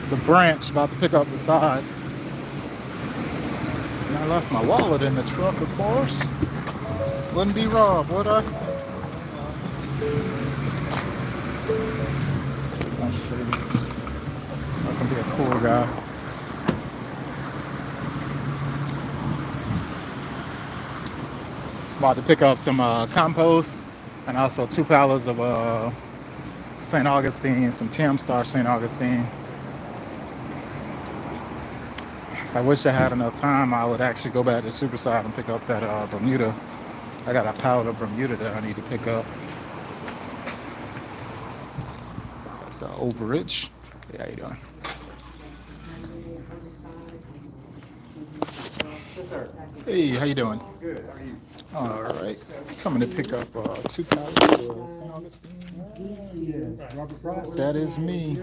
the branch, about to pick up the side. And I left my wallet in the truck, of course. Wouldn't be robbed, would I? I'll show you this. I can be a cool guy. About to pick up some compost and also 2 pallets of St. Augustine, some Tim Star St. Augustine. I wish I had enough time. I would actually go back to Superside and pick up that Bermuda. I got a pallet of Bermuda that I need to pick up. That's overage. Hey, how you doing? Hey, how you doing? Good. How are you? All right. Coming to pick up 2 pallets of St. Augustine. Robert Price. That is me.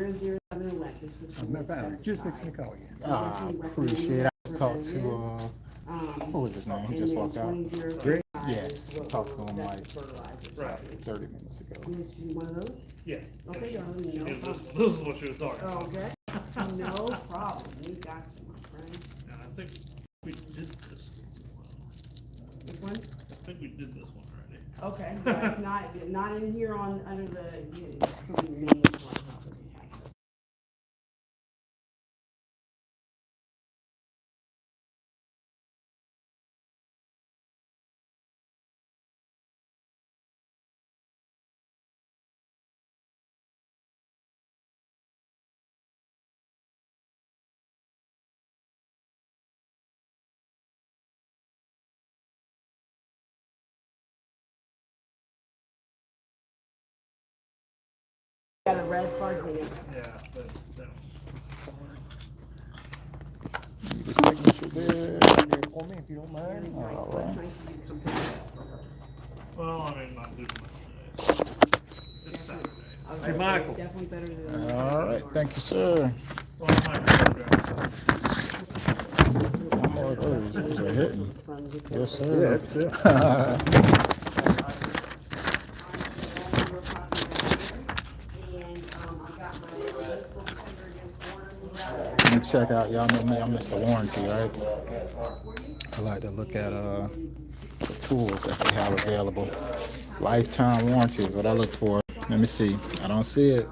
Just fixing to call you. I appreciate it. I just talked to, what was his name? He just walked out. Greg? Yes, I talked to him like 30 minutes ago. One of those? Yeah. Okay, darling, no This problem. this is what she was talking about. Okay, no problem, we got you, my friend. And I think we did this. Which one? I think we did this one already. Okay, yeah, it's not in here on, under the, something main one. Got a red fuzzy. Yeah, but that Need a signature there. For me, if you don't mind. All It's right. nice of you to come pick it up. well, I mean, not doing much today. It's Saturday. I was Hey, gonna say, Michael. it's definitely better than. All right, thank you, sir. Well, I'm not gonna go. Oh, those are hitting. Yes, sir. Yeah, that's it. Let me check out. Y'all know me. I missed the warranty, right? I like to look at the tools that they have available. Lifetime warranty is what I look for. Let me see. I don't see it.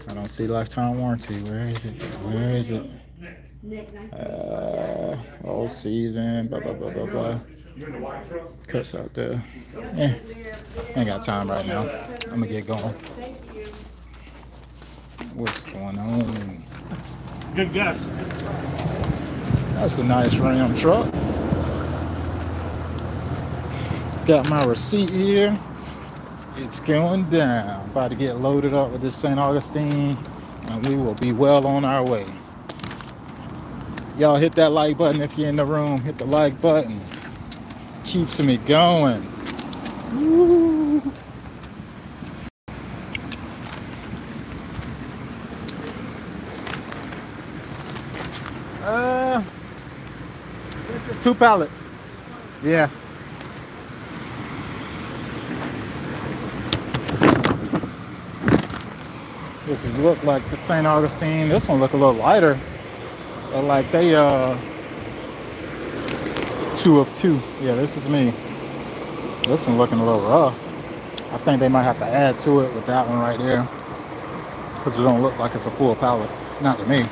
I don't see lifetime warranty. Where is it? Where is it? All season. Blah blah blah blah blah. Cuts out there. Ain't got time right now. I'm gonna get going. What's going on? Good guess. That's a nice Ram truck. Got my receipt here. It's going down. About to get loaded up with this St. Augustine, and we will be well on our way. Y'all hit that like button if you're in the room. Hit the like button. Keeps me going. Woo. Uh, 2 pallets. Yeah. This is look like the St. Augustine. This one look a little lighter. But like they 2 of 2. Yeah, this is me. This one looking a little rough. I think they might have to add to it with that one right there, because it don't look like it's a full pallet. Not to me.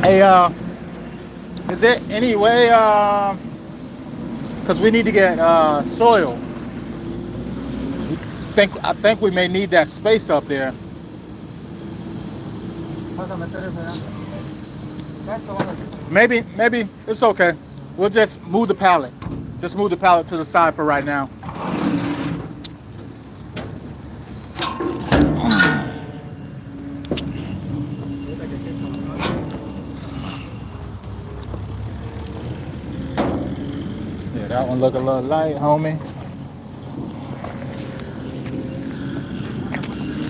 Hey, is there any way, because we need to get soil. I think we may need that space up there. Maybe it's okay. We'll just move the pallet. Just move the pallet to the side for right now. Yeah, that one look a little light, homie.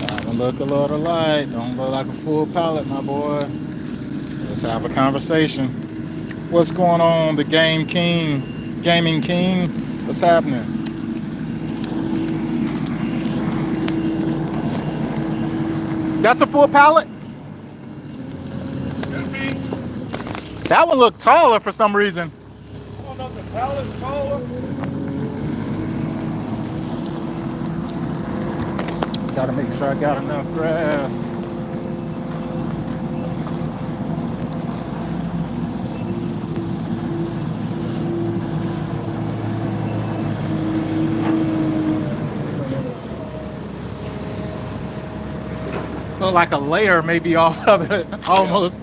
That one look a little light. Don't look like a full pallet, my boy. Let's have a conversation. What's going on, the Gaming King? What's happening? That's a full pallet? Could be. That one looked taller for some reason. I don't know if the pallet's taller. Gotta make sure I got enough grass. Look like a layer maybe off of it, almost.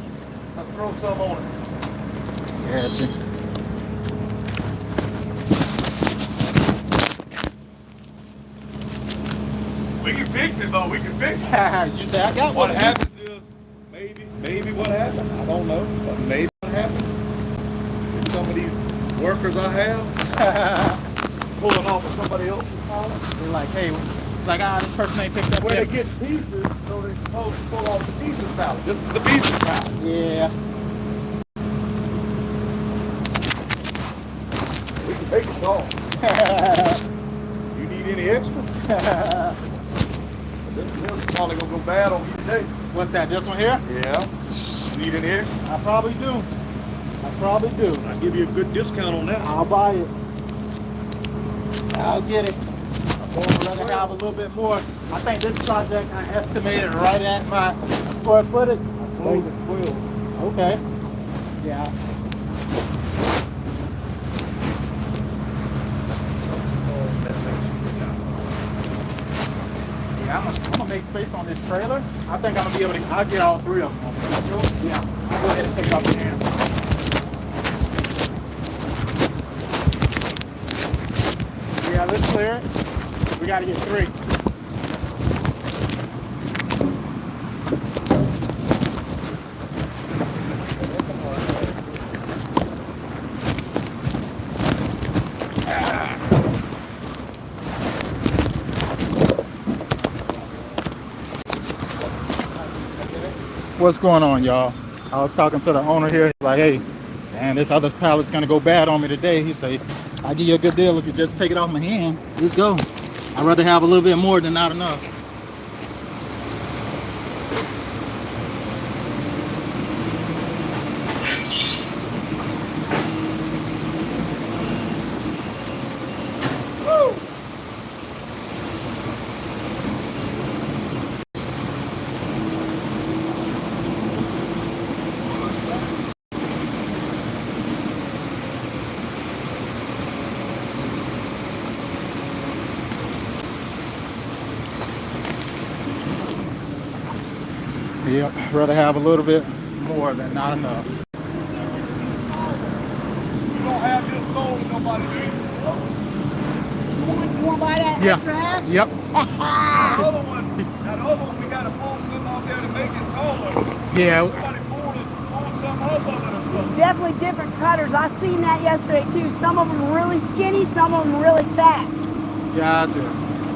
Let's throw some on it. Gotcha. We can fix it, though. We can fix it. You say I got What one. happens is, maybe what happened, I don't know, but maybe what happened is some of these workers I have pulling off of somebody else's pallet. They're like, hey, it's like, this person ain't picked up Where yet. they get pieces, so they're supposed to pull off the pieces pallet. This is the pieces pallet. Yeah. We can take it off. You need any extra? This is probably gonna go bad on you today. What's that, this one here? Yeah. You need any extra? I probably do. I'll give you a good discount on that. I'll buy it. I'll get it. I'd rather have a little bit more. I think this project I estimated right at my square footage. 12 and 12. Okay. Yeah. Yeah, I'm gonna make space on this trailer. I think I'm gonna be able to. I'll get all three of them. Yeah. I'll go ahead and take off the hand. Yeah, let's clear it. We gotta get three. What's going on, y'all? I was talking to the owner here. He's like, hey, man, this other pallet's gonna go bad on me today. He said, I'll give you a good deal if you just take it off my hand. Let's go. I'd rather have a little bit more than not enough. Yeah, I'd rather have a little bit more than not enough. You don't have this sold to nobody, do you? You wanna buy that Yeah. extra half? Yep. That other one, we gotta pull something off there to make it taller. Yeah. Somebody pulled something up of it or something. Definitely different cutters. I seen that yesterday too. Some of them really skinny, some of them really fat. Gotcha.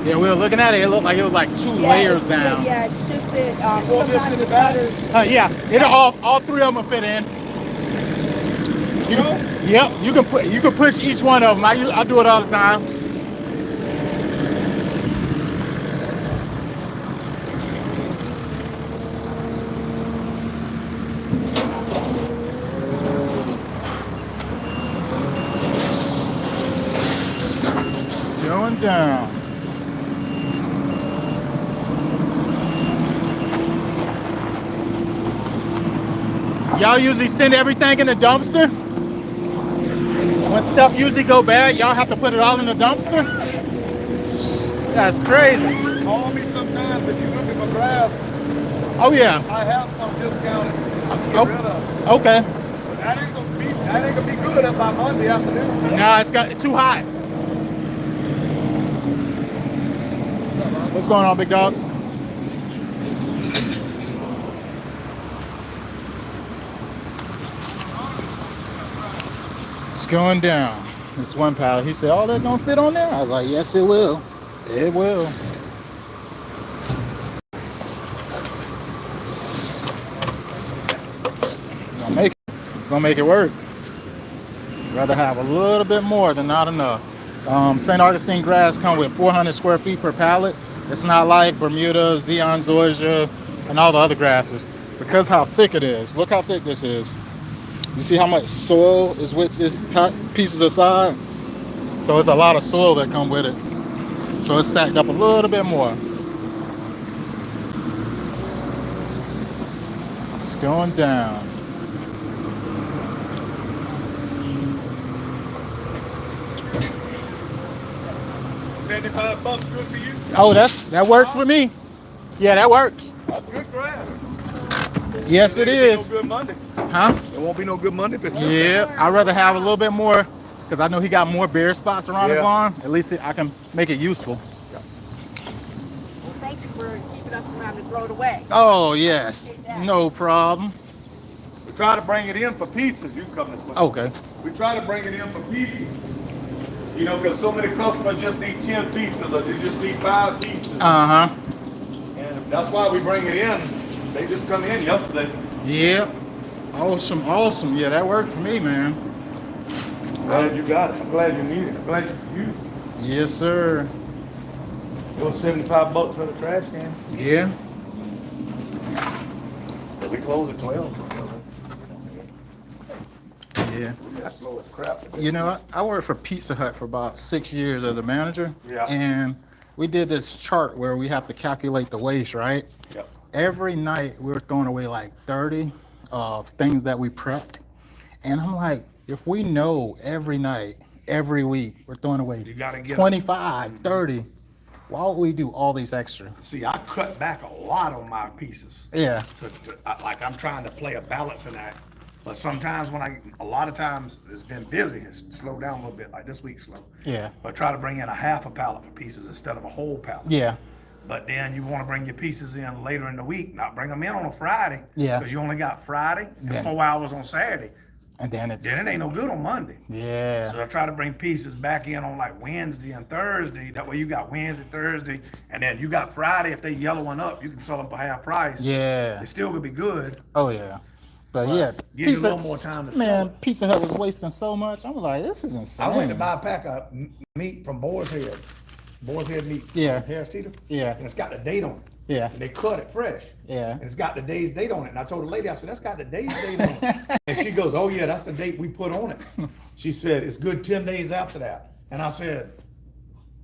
Yeah, we were looking at it. It looked like it was like two layers it's, down. Yeah, it's just that Pull this sometimes in the the back. cutters. Yeah, it'll all three of them will fit in. Yep, you can push each one of them. I do it all the time. It's going down. Y'all usually send everything in the dumpster? When stuff usually go bad, y'all have to put it all in the dumpster? That's crazy. Call me sometimes if you look at my graph. Oh yeah. I have some discounted. I can get Oh, rid of. okay. That ain't gonna be good up by Monday afternoon. Nah, it's too hot. What's going on, big dog? It's going down. This one pallet, he said, "Oh, that don't fit on there?" I was like, "Yes, it will. It will." I'm Gonna make it work. Rather have a little bit more than not enough. St. Augustine grass come with 400 square feet per pallet. It's not like Bermuda, Zion, Georgia, and all the other grasses. Because how thick it is. Look how thick this is. You see how much soil is with this pieces aside? So it's a lot of soil that come with it. So it's stacked up a little bit more. It's going down. $75 good for you? Oh, that works for me. Yeah, that works. That's good grass. Yes, it is. No good Monday. Huh? It won't be no good Monday if it's Yeah, I'd rather have a little bit more because I know he got more bare spots around his lawn. At least I can make it useful. Well, thank you for keeping us from having to throw it away. Oh, yes. No problem. We try to bring it in for pieces. You can come this way. Okay. We try to bring it in for pieces. You know, because so many customers just need 10 pieces or they just need 5 pieces. Uh-huh. And that's why we bring it in. They just come in yesterday. Yeah. Awesome, awesome. Yeah, that worked for me, man. Glad you got it. I'm glad you need it. I'm glad you Yes, sir. it was $75 for the trash can. Yeah. But we close at 12. Yeah. That's slow as crap. You know, I worked for Pizza Hut for about 6 years as a manager. Yeah. And we did this chart where we have to calculate the waste, right? Yep. Every night we were throwing away like 30 of things that we prepped. And I'm like, if we know every night, every week, we're throwing away You gotta get 25, 30, why would we do all these extra? See, I cut back a lot on my pieces. Yeah. Like I'm trying to play a balancing act. But sometimes a lot of times it's been busy, it's slowed down a little bit, like this week's slow. Yeah. But try to bring in a half a pallet for pieces instead of a whole pallet. Yeah. But then you want to bring your pieces in later in the week, not bring them in on a Friday. Yeah. Because you only got Friday and Yeah. 4 hours on Saturday. And then it's, Then it ain't no good on Monday. yeah. So I try to bring pieces back in on like Wednesday and Thursday. That way you got Wednesday, Thursday, and then you got Friday. If they yellowing up, you can sell them for half price. Yeah. They still gonna be good. Oh, yeah. But yeah, Gives you a little more time to sell man, it. Pizza Hut was wasting so much. I was like, this is insane. I went to buy a pack of meat from Boar's Head. Boar's Head meat. Yeah. From Harris Teeter. Yeah. And it's got the date on it. Yeah. And they cut it fresh. Yeah. And it's got the day's date on it. And I told the lady, I said, that's got the day's date on it. And she goes, oh yeah, that's the date we put on it. She said, it's good 10 days after that. And I said,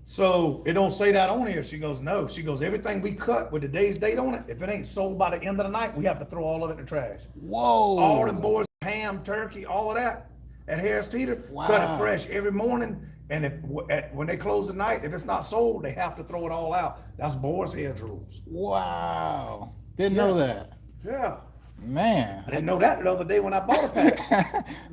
so it don't say that on here. She goes, no. She goes, everything we cut with the day's date on it, if it ain't sold by the end of the night, we have to throw all of it in the trash. Whoa. All them boys, ham, turkey, all of that at Harris Teeter, cut Wow. it fresh every morning. And when they close at night, if it's not sold, they have to throw it all out. That's Boar's Head rules. Wow. Didn't know that. Yeah. Man. I didn't know that the other day when I bought a pack.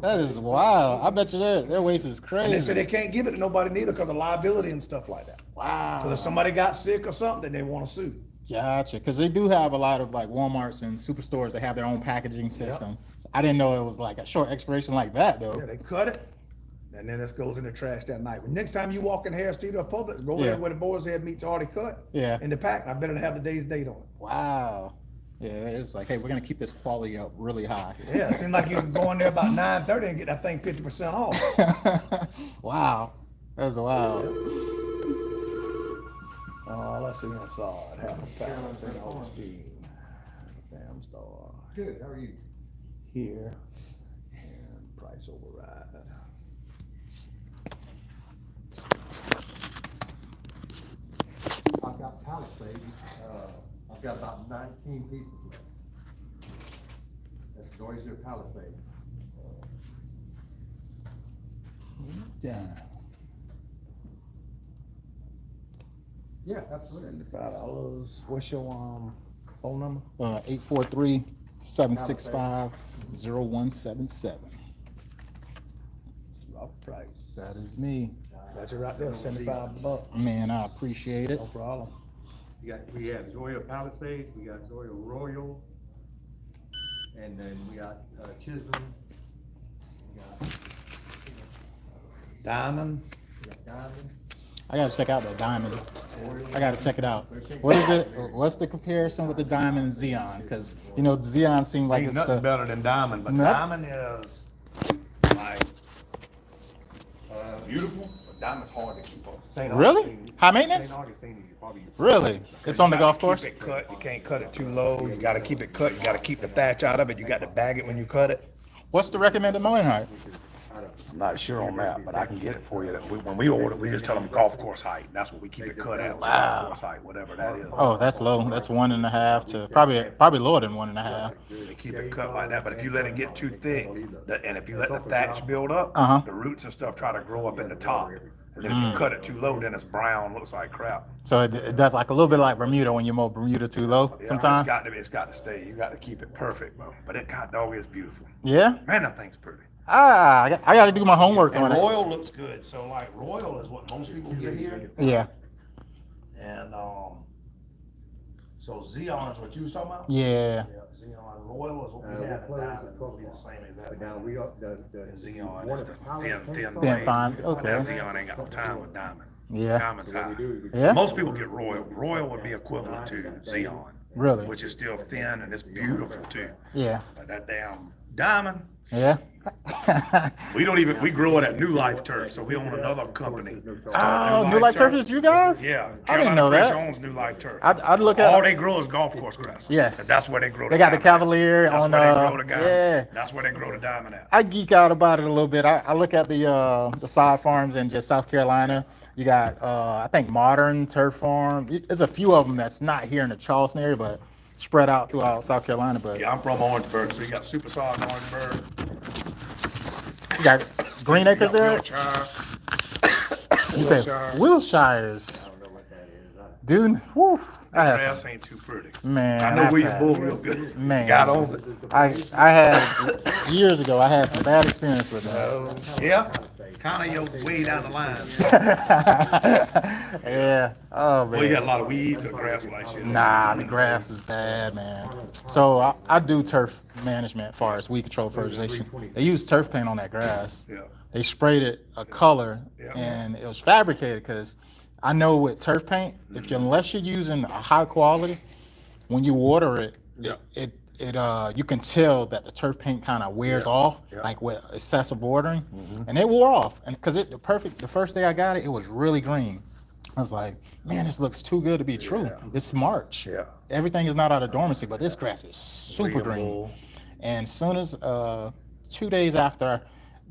That is wild. I bet you their waste is And crazy. they said they can't give it to nobody neither because of liability and stuff like that. Wow. Because if somebody got sick or something, then they want to sue. Gotcha. Because they do have a lot of like Walmarts and superstores that have their own packaging system. So I didn't know it was like a short expiration like that though. Yeah, they cut it, and then it goes in the trash that night. Next time you walk in Harris Teeter or Publix, go Yeah. there where the Boar's Head meat's already cut. Yeah. In the pack. I better have the day's date on it. Wow. Yeah, it's like, hey, we're gonna keep this quality up really high. Yeah, it seemed like you could go in there about 9:30 and get that thing 50% off. Wow. That's wild. Let's see inside. Half a pound, St. Augustine. Damn star. Good, how are you? Here. And price override. I've got pallet saved, I've got about 19 pieces left. That's Georgia pallet saved. Yeah. Yeah, absolutely. $75. What's your phone number? 843-765-0177. Rough price. That is me. Got you right there, $75. Man, I appreciate it. No problem. We have Zoya Palisades, we got Zoya Royal, and then we got Chisholm, we got Diamond. Diamond. I gotta check out that diamond. I gotta check it out. What is it? What's the comparison with the diamond and Xeon? Because you know, Xeon seems like Ain't it's nothing the better than diamond, but Nope. diamond is like beautiful, but diamond's hard to keep up. St. really Augustine- high St. maintenance. Augustine is probably. Really, it's on the You golf gotta course. Keep it cut. You can't cut it too low. You gotta keep it cut. You gotta keep the thatch out of it. You got to bag it when you cut it. What's the recommended mowing height? I'm not sure on that, but I can get it for you. When we order, we just tell them golf course height. That's what we keep it cut at. Golf course height, whatever that is. Oh, that's low. That's 1.5 to probably lower than 1.5. They keep it cut like that, but if you let it get too thick, and if you let the thatch build up, Uh-huh. the roots and stuff try to grow up in the top. And then if you cut it too low, then it's brown, looks like crap. So it does like a little bit like Bermuda when you mow Bermuda too low Yeah, sometimes. it's got to stay. You got to keep it perfect, bro. But it God dog is beautiful. Yeah. Man, that thing's pretty. I got to do my homework And on it. Royal looks good. So like Royal is what most people get here. Yeah. And so Xeon is what you was talking about? Yeah. Xeon Royal is what we have, and Diamond will be the same as that. But now we are, the Xeon one is of the the power thin tank- Thin fine. That Okay. Xeon ain't got no time with Diamond. Yeah. Diamond's high. Yeah. Most people get Royal. Royal would be equivalent to Xeon. Really? Which is still thin and it's beautiful too. Yeah. But that damn Diamond, Yeah. we grow it at New Life Turf, so we own another company. Oh, New Life Turf is you guys? Yeah. I didn't know Fish that. owns New Life Turf. I'd look at All they grow is golf course grass. Yes. And that's where they grow They got the diamond. Cavalier That's on where they grow the diamond. yeah. That's where they grow the diamond at. I geek out about it a little bit. I look at the sod farms in just South Carolina. You got I think Modern Turf Farm. There's a few of them that's not here in the Charleston area, but spread out throughout South Carolina. But Yeah, I'm from Orangeburg, so you got Super Sod in Orangeburg. you got Green You Acres got there. Wiltshire. You said Wilshires, dude. Whew, I had Grass some, ain't too pretty. man. I know I've William had- Bull real good. Man. Got on it. I had years ago. I had some bad experience with that. Yeah, kind of your way down the line. Yeah. Oh man. Well, you got a lot of weeds or grass like shit. Nah, the grass is bad, man. So I do turf management as far as weed control fertilization. They use turf paint on that grass. Yeah. They sprayed it a color, Yeah. and it was fabricated because I know with turf paint, unless you're using a high quality, when you water it, Yeah. you can tell that the turf paint kind of wears off, Yeah. like with excessive watering, and it wore off. And because the first day I got it, it was really green. I was like, man, this looks too good to be true. It's March. Yeah. Everything is not out of dormancy, but this grass is super William green. Bull. And soon as 2 days after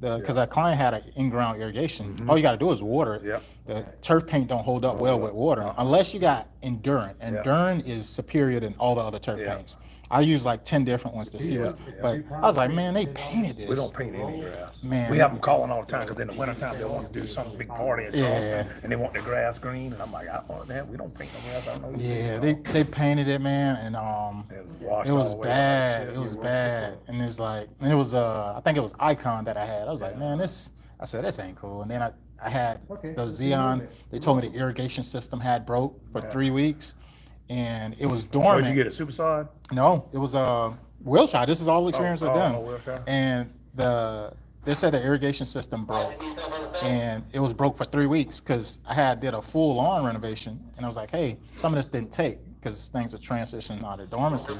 because our client had an in-ground irrigation, all you got to do is water it. Yep. The turf paint don't hold up well with water unless you got Endurance. Endurance is superior than all the other turf Yeah. paints. I used like 10 different ones to see what, but I was like, man, they painted this. We don't paint any grass. Man. We have them calling all the time because in the wintertime they want to do some big party in Charleston Yeah. and they want the grass green. And I'm like, I don't want that. We don't paint no grass. I don't know. Yeah, they painted it, man, and And washed it was all the way bad. out. It was bad, and it's like, and it was I think it was Icon that I had. I was like, man, I said this ain't cool. And then I had the Xeon. They told me the irrigation system had broke for 3 weeks, and it was dormant. Where'd you get it? Super Sod? No, it was Wilshire. This is all experience with them. Wilshire. And they said the irrigation system broke, and it was broke for 3 weeks because I did a full lawn renovation, and I was like, hey, some of this didn't take because things are transitioning out of dormancy,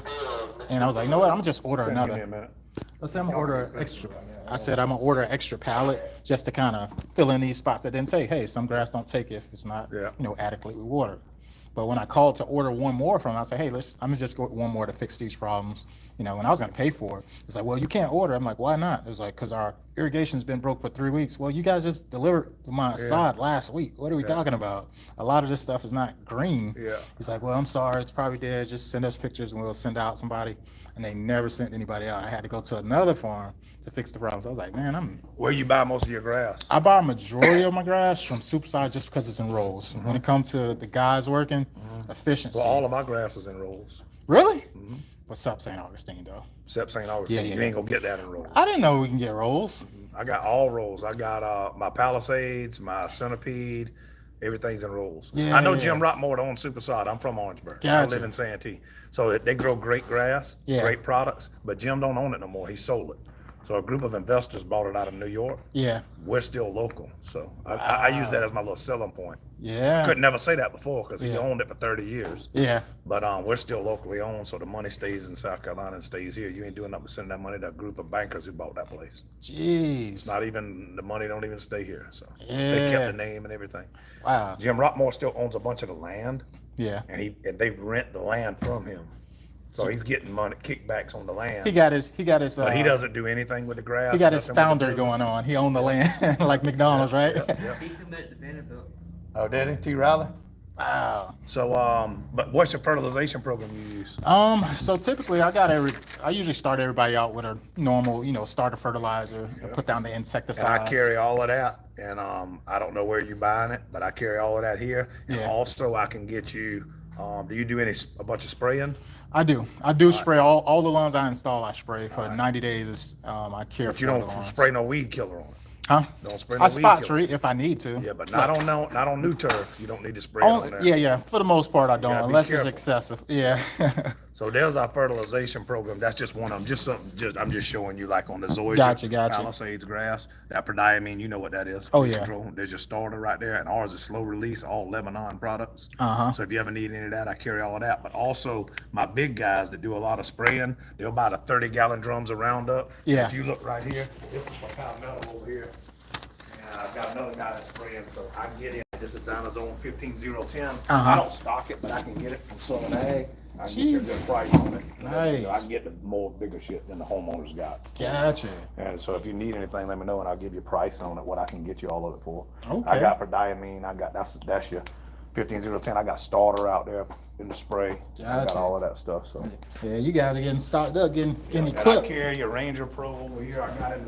and I was like, you know what? I'm gonna just order Give me a another. minute. Let's say I'm gonna order an extra. I said I'm gonna order an extra pallet just to kind of fill in these spots that didn't take. Hey, some grass don't take if it's not adequately watered. But when I called to order one more from, I said, hey, I'm gonna just go with one more to fix these problems. And I was gonna pay for it. It's like, well, you can't order. I'm like, why not? It was like, because our irrigation's been broke for 3 weeks. Well, you guys just delivered my sod last week. What are we talking about? A lot of this stuff is not green. Yeah. He's like, well, I'm sorry, it's probably dead. Just send us pictures and we'll send out somebody. And they never sent anybody out. I had to go to another farm to fix the problems. I was like, man, Where you buy most of your grass? I buy a majority of my grass from Superside just because it's in rolls. When it comes to the guys working, efficiency. Well, all of my grass is in rolls. Really? What's up, St. Augustine, though? Except St. Augustine. Yeah. You ain't gonna get that in rolls. I didn't know we can get rolls. I got all rolls. I got my Palisades, my Centipede, everything's in rolls. Yeah. I know Jim Rockmore owns Super Sod. I'm from Orangeburg. I Gotcha. live in Santee. So they grow great grass, Yeah. great products, but Jim don't own it no more. He sold it. So a group of investors bought it out of New York. Yeah. We're still local. So I use that as my little selling point. Yeah. Couldn't never say that before because he Yeah. owned it for 30 years. Yeah. But we're still locally owned, so the money stays in South Carolina and stays here. You ain't doing nothing but sending that money to a group of bankers who bought that place. Jeez. Not even the money don't even stay here. So they Yeah. kept the name and everything. Wow. Jim Rockmore still owns a bunch of the land, Yeah. and they rent the land from him. So he's getting money kickbacks on the land. He got his. But he doesn't do anything with the grass. He got his nothing with the founder business. going on. He owned the land like McDonald's, right? Yep. He committed to benefit. Oh, did he? T. Riley? Wow. So, but what's your fertilization program you use? So typically I usually start everybody out with a normal, starter fertilizer, put down the And insecticides. I carry all of that, and I don't know where you're buying it, but I carry all of that here. And Yeah. also, I can get you. Do you do a bunch of spraying? I do spray all the lawns I install. I spray for 90 days. I care But for you the don't lawns. spray no weed killer on it. Huh? Don't spray no I weed spot killer. treat if I need to. Yeah, but not on new turf. You don't need to spray it on there. Yeah. For the most part, I don't, gotta be unless it's careful. excessive. Yeah. So there's our fertilization program. That's just one of them. I'm just showing you like on the zoysia, Gotcha. Palisades grass, that prodiamine. You know what that is? Oh, Weed yeah. Control. There's your starter right there, and ours is slow release, all Lebanon products. Uh-huh. So if you ever need any of that, I carry all of that. But also my big guys that do a lot of spraying, they'll buy the 30-gallon drums of Roundup. Yeah. If you look right here, this is my pound metal over here. And I've got another guy that's spraying, so I can get in. This is Dynazone 15010. I don't stock it, but I can get it from Southern Ag. I can get you a good price on it. Nice. I can get the more bigger shit than the homeowners got. Gotcha. And so if you need anything, let me know, and I'll give you a price on it, what I can get you all of it for. Okay. I got prodiamine. That's your 15010. I got starter out there in the spray. I got Gotcha. all of that stuff. So. Yeah, you guys are getting stocked up, getting And I equipped. carry your Ranger Pro over here. I got it in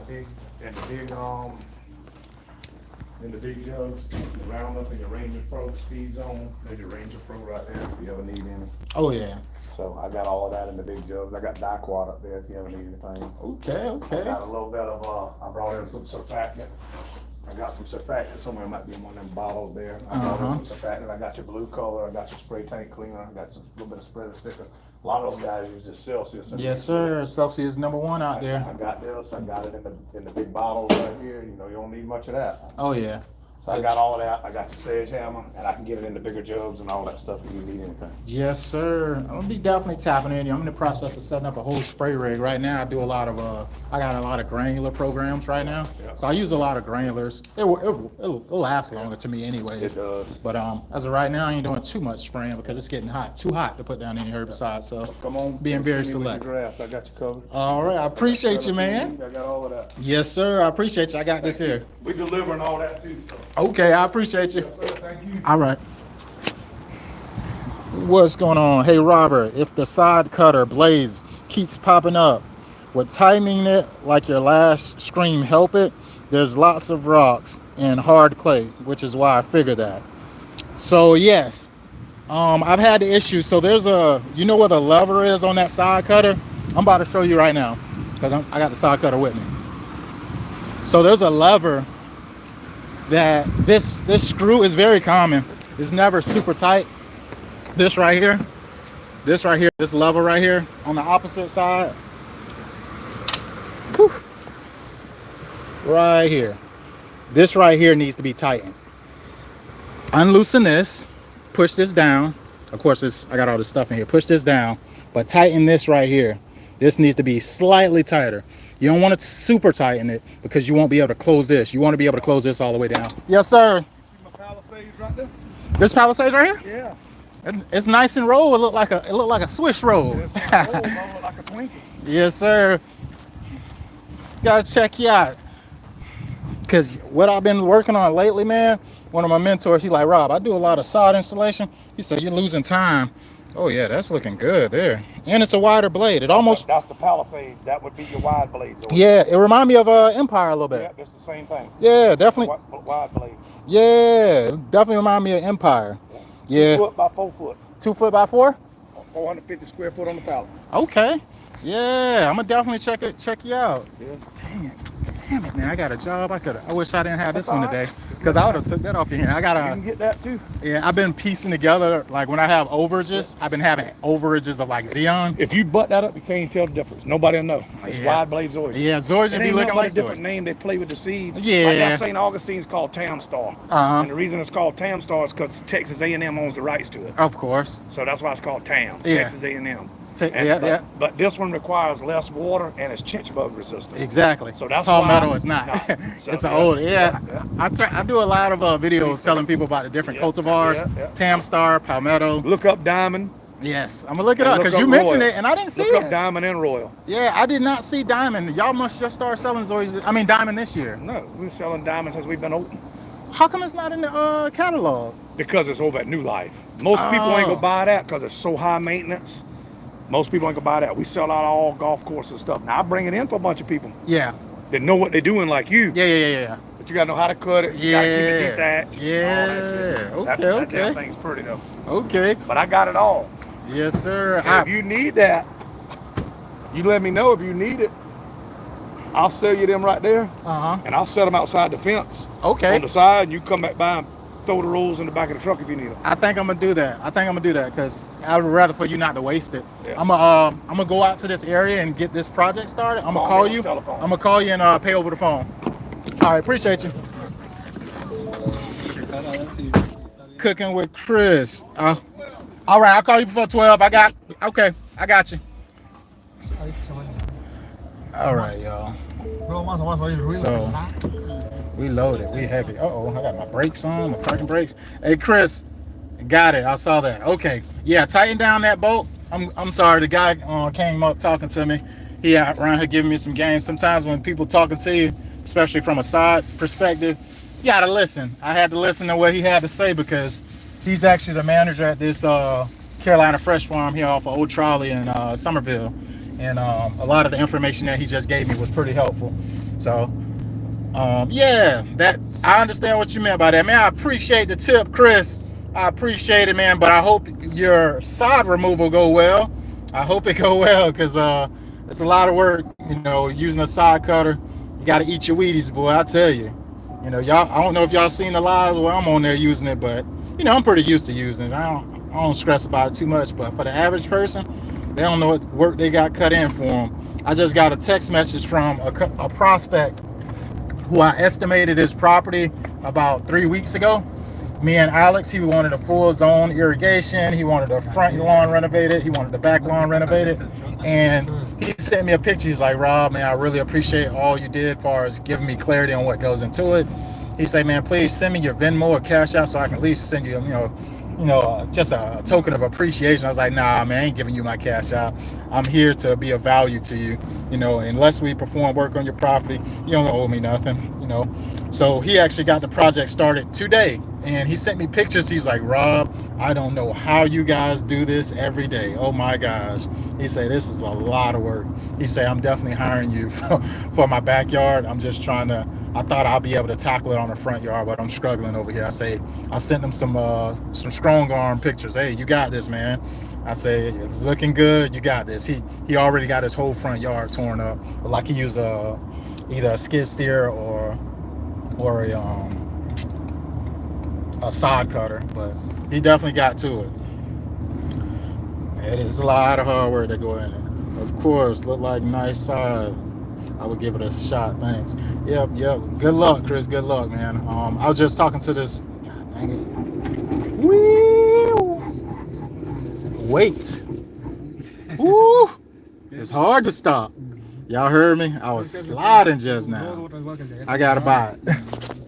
the big jugs, the Roundup and your Ranger Pro Speed Zone. There's your Ranger Pro right there if you ever need any. Oh yeah. So I got all of that in the big jugs. I got Dicquat up there if you ever need anything. Okay. Got a little bit of, I brought in some surfactant. I got some surfactant somewhere, it might be in one of them bottles there. I brought in some surfactant. I got your blue color. I got your spray tank cleaner. I got some little bit of spreader sticker. A lot of those guys use this Celsius. Yes, sir. Celsius #1 out there. I got this. I got it in the big bottles right here. You don't need much of that. Oh yeah. So I got all of that. I got your Sage Hammer, and I can get it in the bigger jugs and all that stuff if you need anything. Yes, sir. I'm gonna be definitely tapping in. I'm in the process of setting up a whole spray rig right now. I do a lot of I got a lot of granular programs right now, so I use a lot of granulars. It'll last longer to me anyways. It does. But as of right now, I ain't doing too much spraying because it's getting too hot to put down any herbicide. So Come on. being very see me with your select. grass. I got you covered. All right, I appreciate you, man. I got all of that. Yes, sir. I appreciate you. I got this here. We delivering all that too. So. Okay, I appreciate you. Sir, thank you. All right. What's going on? Hey, Robert, if the sod cutter blades keeps popping up, would timing it like your last stream help it? There's lots of rocks and hard clay, which is why I figured that. So yes, I've had the issue. So there's you know where the lever is on that sod cutter? I'm about to show you right now because I got the sod cutter with me. So there's a lever that this screw is very common. It's never super tight. This right here, this lever right here on the opposite side. Whew. Right here. This right here needs to be tightened. Unloosen this, push this down. Of course, I got all this stuff in here. Push this down, but tighten this right here. This needs to be slightly tighter. You don't want to super tighten it because you won't be able to close this. You want to be able to close this all the way down. Yes, sir. See my Palisades right there? This Palisades right here? Yeah. It's nice and roll. It looked like a Swiss roll. It's like a Twinkie. Yes, sir. Gotta check you out. Cause what I've been working on lately, man. One of my mentors, he's like, Rob, I do a lot of sod installation. He said, you're losing time. Oh yeah, that's looking good there. And it's a wider blade. It almost. That's the Palisades. That would be your wide blades. Yeah, it remind me of Empire a little bit. Yeah, it's the same thing. Yeah, definitely. Wide blade. Yeah, definitely remind me of Empire. Yeah. 2 foot by 4 foot. 2 foot by 4? 450 square foot on the pallet. Okay. Yeah, I'm gonna definitely check you out. Yeah. Damn it, man! I got a job. I wish I didn't have this one today. It's Because I would have took that off your hand. I You got can to, get that too. yeah, I've been piecing together, like when I have overages, I've been having overages of like Xeon. If you butt that up, you can't tell the difference. Nobody will know. It's Yeah. wide blade Zoysia. Yeah, Zoysia It be ain't looking nothing but like a different Zoysia. name. They play with the seeds. Yeah. Like that St. Augustine's called Tam Star. Uh-huh. And the reason it's called Tam Star is because Texas A&M owns the rights to it. Of course. So that's why it's called Tam. Yeah. Texas A&M. But this one requires less water and it's chinch bug resistant. Exactly. So that's Palmetto why is not. Nah. So, It's an old. Yeah. I do a lot of videos Please. telling people about the different Yeah. cultivars. Yeah. Tamstar, Palmetto. Look up Diamond. Yes, I'm gonna look it And up look because up you mentioned Royal. it and I didn't see Look up it. Diamond and Royal. Yeah, I did not see Diamond. Y'all must just start selling Zoysia. I mean Diamond this year. No, we've been selling Diamond since we've been open. How come it's not in the catalog? Because it's over at New Life. Most people ain't Oh. gonna buy that because it's so high maintenance. Most people ain't gonna buy that. We sell out all golf courses and stuff. Now I bring it in for a bunch of people Yeah. that know what they're doing like you. Yeah. But you gotta know how to cut it. You gotta keep it detached. and all that shit. Yeah. That Okay. damn thing's pretty though. Okay. But I got it all. Yes, sir. And if you need that, you let me know if you need it. I'll sell you them right there, Uh-huh. and I'll set them outside the fence Okay. on the side, and you come back by and throw the rolls in the back of the truck if you need them. I think I'm gonna do that. Because I would rather for you not to waste it. Yeah. I'm gonna go out to this area and get this project started. I'm gonna Call call me on you. telephone. I'm gonna call you and pay over the phone. All right, appreciate you. Cooking with Chris. All right, I'll call you before 12. I got you. All right, y'all. So we loaded. We heavy. Uh-oh, I got my brakes on, my parking brakes. Hey, Chris, got it. I saw that. Okay. Yeah, tighten down that bolt. I'm sorry. The guy came up talking to me. He out around here giving me some games. Sometimes when people talking to you, especially from a side perspective, you gotta listen. I had to listen to what he had to say because he's actually the manager at this Carolina Fresh Farm here off of Old Trolley in Somerville. And a lot of the information that he just gave me was pretty helpful. So yeah, that I understand what you meant by that, man. I appreciate the tip, Chris. I appreciate it, man. But I hope your sod removal go well. I hope it go well because it's a lot of work, using a sod cutter. You got to eat your Wheaties, boy. I tell you. Y'all. I don't know if y'all seen the lives where I'm on there using it, but I'm pretty used to using it. I don't stress about it too much. But for the average person, they don't know what work they got cut in for them. I just got a text message from a prospect who I estimated his property about 3 weeks ago. Me and Alex, he wanted a full zone irrigation. He wanted the front lawn renovated. He wanted the back lawn renovated. And he sent me a picture. He's like, Rob, man, I really appreciate all you did as far as giving me clarity on what goes into it. He said, man, please send me your Venmo or Cash App so I can at least send you, just a token of appreciation. I was like, nah, man, I ain't giving you my Cash App. I'm here to be of value to you. Unless we perform work on your property, you don't owe me nothing, So he actually got the project started today. And he sent me pictures. He's like, Rob, I don't know how you guys do this every day. Oh my gosh. He said, this is a lot of work. He said, I'm definitely hiring you for my backyard. I'm just trying to, I thought I'll be able to tackle it on the front yard, but I'm struggling over here. I sent him some strong arm pictures. Hey, you got this, man. I say, it's looking good. You got this. He already got his whole front yard torn up. Like he used either a skid steer or a sod cutter, but he definitely got to it. It is a lot of hard work that go in it. Of course, look like nice sod. I would give it a shot. Thanks. Yep. Good luck, Chris. Good luck, man. I was just talking to this. God dang it. Woo! Wait. Woo! It's hard to stop. Y'all heard me? I was sliding just now. I gotta buy it.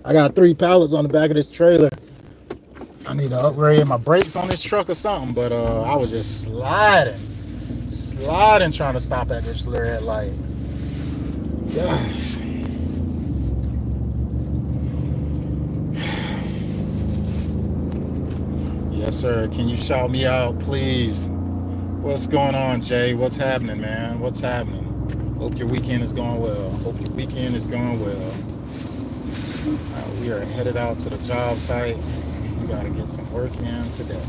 I got 3 pallets on the back of this trailer. I need to upgrade my brakes on this truck or something, but I was just sliding trying to stop at this red light. Gosh. Yes, sir. Can you shout me out, please? What's going on, Jay? What's happening, man? What's happening? Hope your weekend is going well. We are headed out to the job site. We got to get some work in today.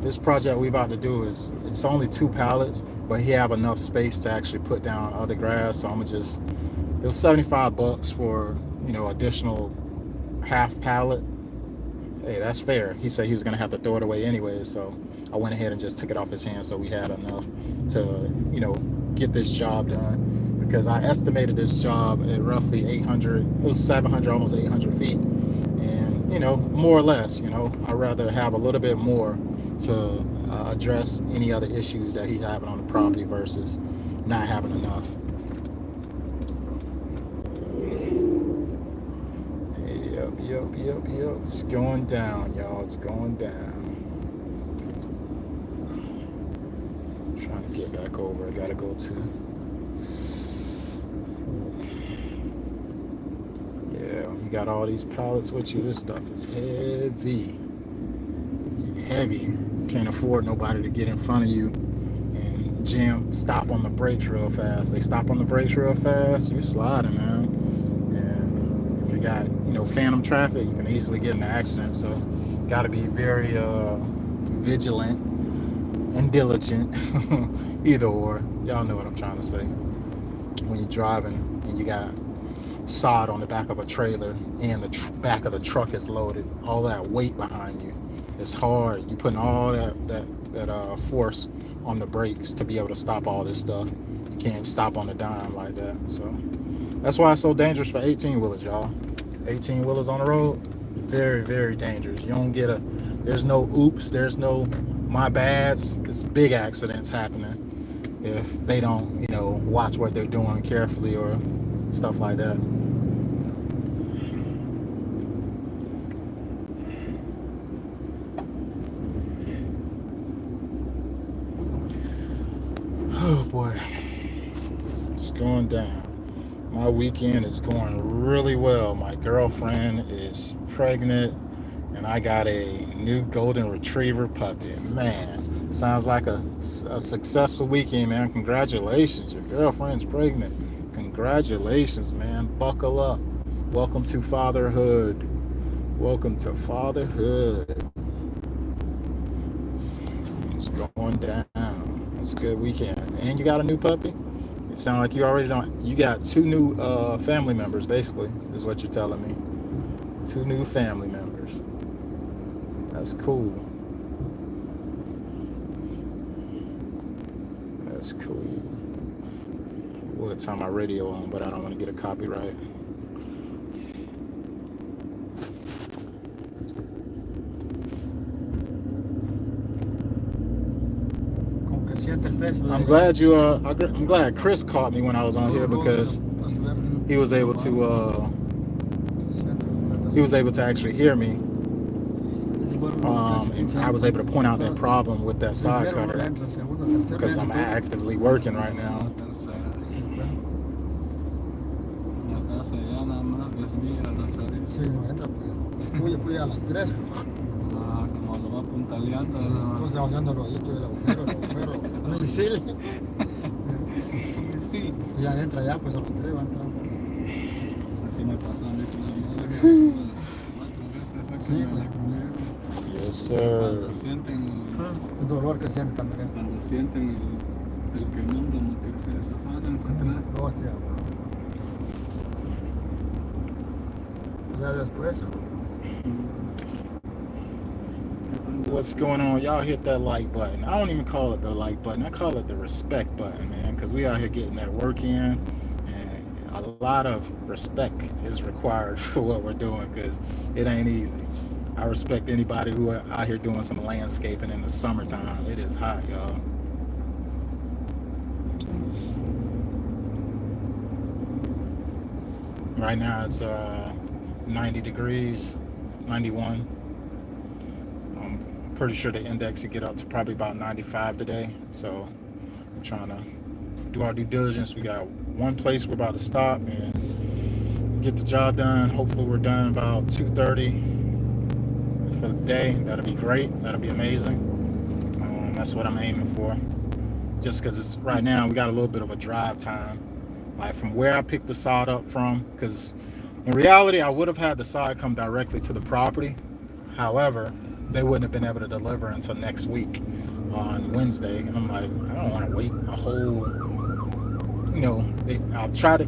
This project we about to do it's only 2 pallets, but he have enough space to actually put down other grass. So I'm gonna it was $75 for additional half pallet, hey, that's fair. He said he was going to have to throw it away anyway, so I went ahead and just took it off his hands so we had enough to, get this job done, because I estimated this job at roughly 800, it was 700, almost 800 feet. And, more or less, I'd rather have a little bit more to address any other issues that he's having on the property versus not having enough. Yep. It's going down, y'all. It's going down. Trying to get back over. I gotta go to. Yeah, you got all these pallets with you. This stuff is heavy. Heavy. Can't afford nobody to get in front of you and stop on the brakes real fast. They stop on the brakes real fast, you sliding, man. And if you got, phantom traffic, you can easily get in an accident. So got to be very vigilant and diligent. Either or. Y'all know what I'm trying to say. When you're driving and you got sod on the back of a trailer and the back of the truck is loaded, all that weight behind you, it's hard. You're putting all that force on the brakes to be able to stop all this stuff. You can't stop on a dime like that. So that's why it's so dangerous for 18-wheelers, y'all. 18-wheelers on the road, very, very dangerous. You don't get there's no oops, there's no my bads. It's big accidents happening if they don't, watch what they're doing carefully or stuff like that. Oh boy, it's going down. My weekend is going really well. My girlfriend is pregnant and I got a new golden retriever puppy. Man, sounds like a successful weekend, man. Congratulations, your girlfriend's pregnant. Congratulations, man. Buckle up. Welcome to fatherhood. Welcome to fatherhood. It's going down. It's a good weekend. And you got a new puppy? It sounds like you got 2 new family members, basically, is what you're telling me. 2 new family members. That's cool. That's cool. We'll turn my radio on, but I don't want to get a copyright. I'm glad I'm glad Chris caught me when I was on here, because he was able to actually hear me. And I was able to point out that problem with that side cutter, because I'm actively working right now. Sí. Ya entra ya, pues a los 3 va a entrar. Así me pasó a mí con la madre, 4 veces. Sí, pues. Yes, sir. Cuando sienten El dolor que sienten también. Cuando sienten el quemón, como que se desafanan para atrás. No, sí, ya después. What's going on? Y'all hit that like button. I don't even call it the like button. I call it the respect button, man, because we out here getting that work in, and a lot of respect is required for what we're doing, because it ain't easy. I respect anybody who are out here doing some landscaping in the summertime. It is hot, y'all. Right now it's 90 degrees, 91. Pretty sure the index will get up to probably about 95 today. So I'm trying to do our due diligence. We got one place we're about to stop and get the job done. Hopefully we're done about 2:30 for the day. That'll be great. That'll be amazing. That's what I'm aiming for. Just because it's right now we got a little bit of a drive time, like from where I picked the sod up from, because in reality I would have had the sod come directly to the property. However, they wouldn't have been able to deliver until next week on Wednesday. And I'm like, I don't want to wait a whole,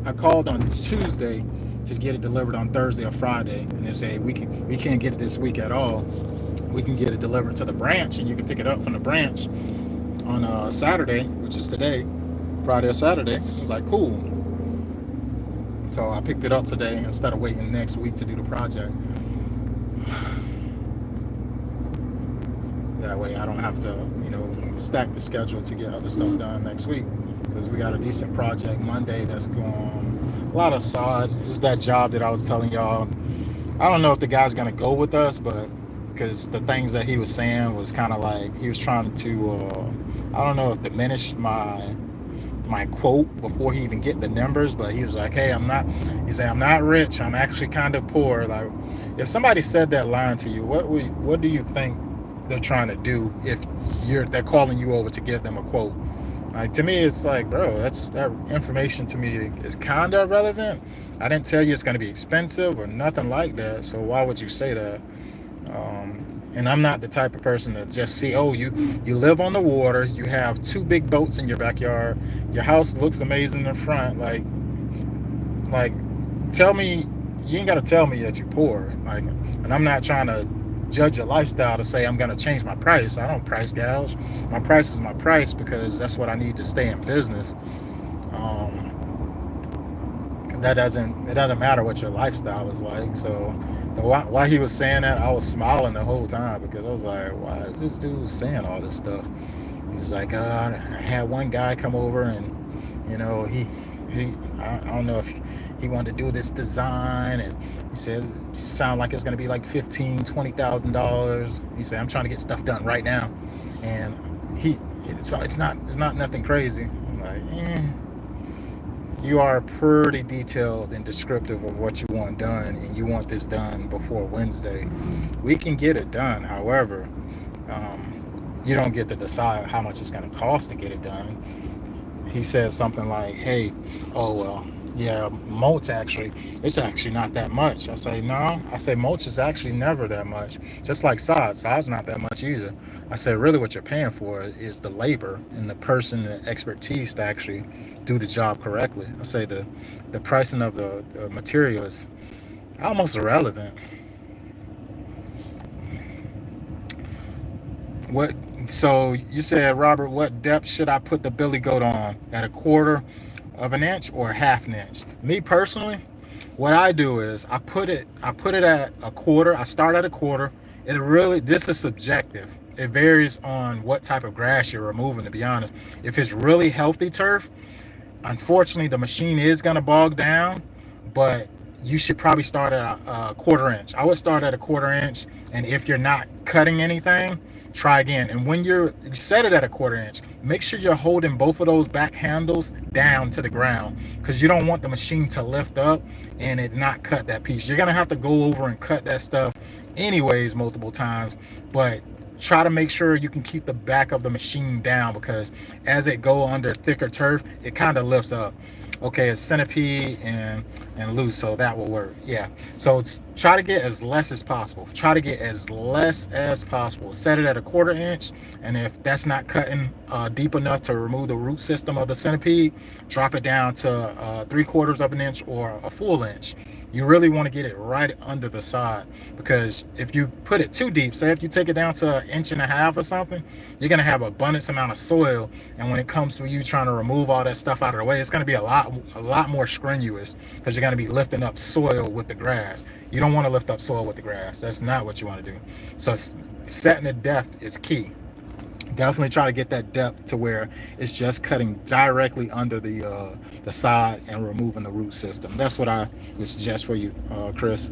I called on Tuesday to to get it delivered on Thursday or Friday, and they say we can't get it this week at all. We can get it delivered to the branch, and you can pick it up from the branch on Saturday, which is today, Friday or Saturday. I was like, cool. So I picked it up today instead of waiting next week to do the project. That way I don't have to, stack the schedule to get other stuff done next week, because we got a decent project Monday that's going, a lot of sod. It's that job that I was telling y'all. I don't know if the guy's gonna go with us, but because the things that he was saying was kind of like he was trying to, I don't know if diminish my quote before he even get the numbers, but he was like, hey, I'm not rich, I'm actually kind of poor. Like, if somebody said that line to you, what do you think they're trying to do if they're calling you over to give them a quote? Like, to me, it's like, bro, that information to me is kind of irrelevant. I didn't tell you it's going to be expensive or nothing like that, so why would you say that? And I'm not the type of person to just see, oh, you live on the water, you have 2 big boats in your backyard, your house looks amazing in front. Like, tell me, you ain't got to tell me that you're poor. Like, and I'm not trying to judge your lifestyle to say I'm going to change my price. I don't price gouge. My price is my price because that's what I need to stay in business. It doesn't matter what your lifestyle is like. So while he was saying that, I was smiling the whole time, because I was like, why is this dude saying all this stuff? He was like, I had one guy come over, and I don't know if he wanted to do this design, and he said it sounded like it's going to be like $15,000-$20,000. He said, I'm trying to get stuff done right now, and it's not nothing crazy. I'm like, you are pretty detailed and descriptive of what you want done, and you want this done before Wednesday. We can get it done. However, you don't get to decide how much it's going to cost to get it done. He said something like, hey, oh, well, yeah, mulch it's actually not that much. I say, no. I say, mulch is actually never that much. Just like sod. Sod's not that much either. I said, really what you're paying for is the labor and the person, the expertise to actually do the job correctly. I say the pricing of the material is almost irrelevant. So you said, Robert, what depth should I put the billy goat on? At 1/4 of an inch or 1/2 inch? Me personally, what I do is I put it at 1/4. I start at 1/4. This is subjective. It varies on what type of grass you're removing, to be honest. If it's really healthy turf, unfortunately the machine is going to bog down, but you should probably start at a 1/4 inch. I would start at a 1/4 inch, and if you're not cutting anything, try again. And when you set it at a 1/4 inch, make sure you're holding both of those back handles down to the ground, because you don't want the machine to lift up and it not cut that piece. You're gonna have to go over and cut that stuff anyways multiple times, but try to make sure you can keep the back of the machine down, because as it go under thicker turf, it kind of lifts up. Okay, it's centipede and loose, so that will work. Yeah, so try to get as less as possible. Set it at a 1/4 inch, and if that's not cutting deep enough to remove the root system of the centipede, drop it down to 3/4 of an inch or a full inch. You really want to get it right under the sod, because if you put it too deep, say if you take it down to 1.5 inches or something, you're going to have abundance amount of soil, and when it comes to you trying to remove all that stuff out of the way, it's going to be a lot more strenuous, because you're going to be lifting up soil with the grass. You don't want to lift up soil with the grass. That's not what you want to do. So setting the depth is key. Definitely try to get that depth to where it's just cutting directly under the sod and removing the root system. That's what I would suggest for you, Chris.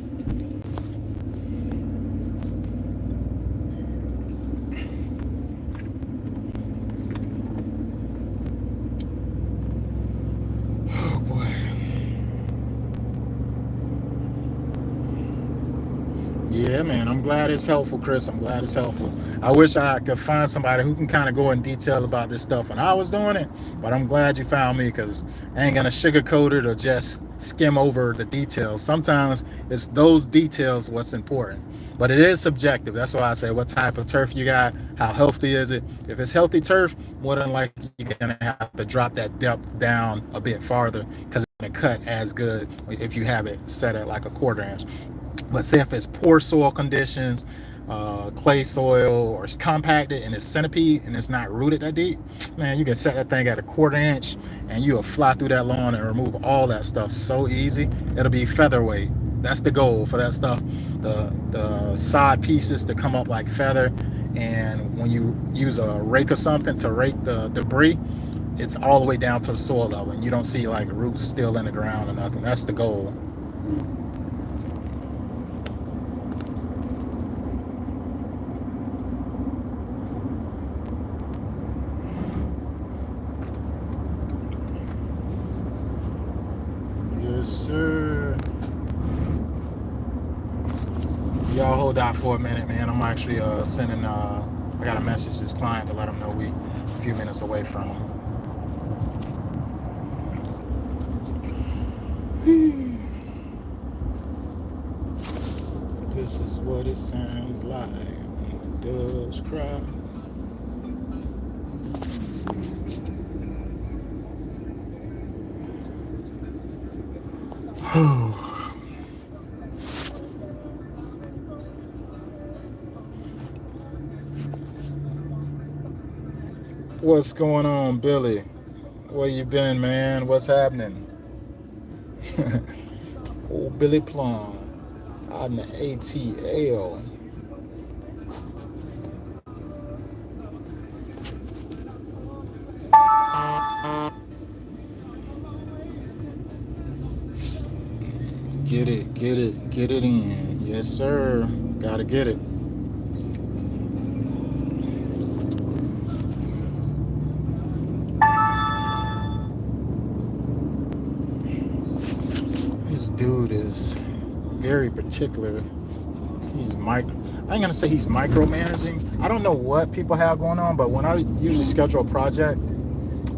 Oh boy. Yeah, man, I'm glad it's helpful, Chris. I'm glad it's helpful. I wish I could find somebody who can kind of go in detail about this stuff when I was doing it, but I'm glad you found me, because I ain't gonna sugarcoat it or just skim over the details. Sometimes it's those details what's important, but it is subjective. That's why I say, what type of turf you got, how healthy is it? If it's healthy turf, more than likely you're gonna have to drop that depth down a bit farther, because cut as good if you have it set at like a 1/4 inch. But say if it's poor soil conditions, clay soil, or it's compacted and it's centipede and it's not rooted that deep, man, you can set that thing at a 1/4 inch and you'll fly through that lawn and remove all that stuff so easy. It'll be featherweight. That's the goal for that stuff. The sod pieces to come up like feather, and when you use a rake or something to rake the debris, it's all the way down to the soil level and you don't see like roots still in the ground or nothing. That's the goal. Yes, sir. Y'all hold out for a minute, man. I'm actually sending I got a message to this client to let him know we a few minutes away from him. This is what it sounds like when the doves cry. What's going on, Billy? Where you been, man? What's happening? Old Billy Plum out in the ATL. Get it in. Yes, sir. Gotta get it. This dude is very particular. He's I ain't gonna say he's micromanaging. I don't know what people have going on, but when I usually schedule a project,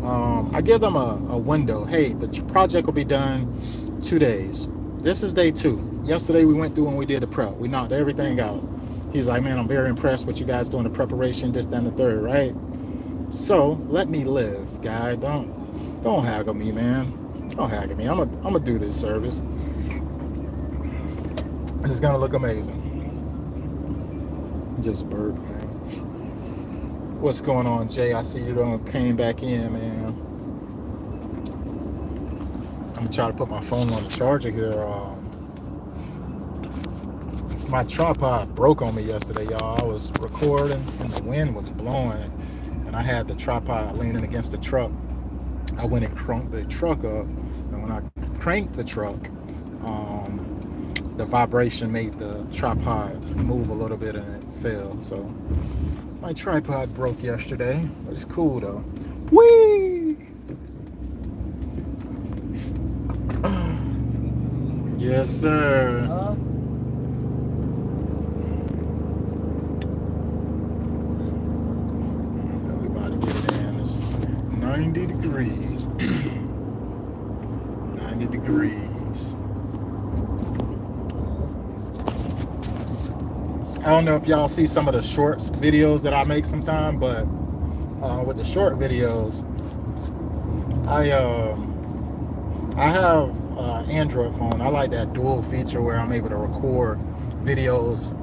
I give them a window. Hey, the project will be done 2 days. This is day 2. Yesterday we went through and we did the prep. We knocked everything out. He's like, man, I'm very impressed with you guys doing the preparation, this, that, and the third, right? So let me live, guy. Don't haggle me, man. Don't haggle me. I'm gonna do this service. It's gonna look amazing. Just burp, man. What's going on, Jay? I see you done came back in, man. I'm gonna try to put my phone on the charger here. My tripod broke on me yesterday, y'all. I was recording and the wind was blowing, and I had the tripod leaning against the truck. I went and cranked the truck up, and when I cranked the truck, the vibration made the tripod move a little bit and it fell. So my tripod broke yesterday, but it's cool though. Whee! Yes, sir. Everybody get it in. It's 90 degrees. 90 degrees. I don't know if y'all see some of the shorts videos that I make sometime, but with the short videos, I have an Android phone. I like that dual feature where I'm able to record videos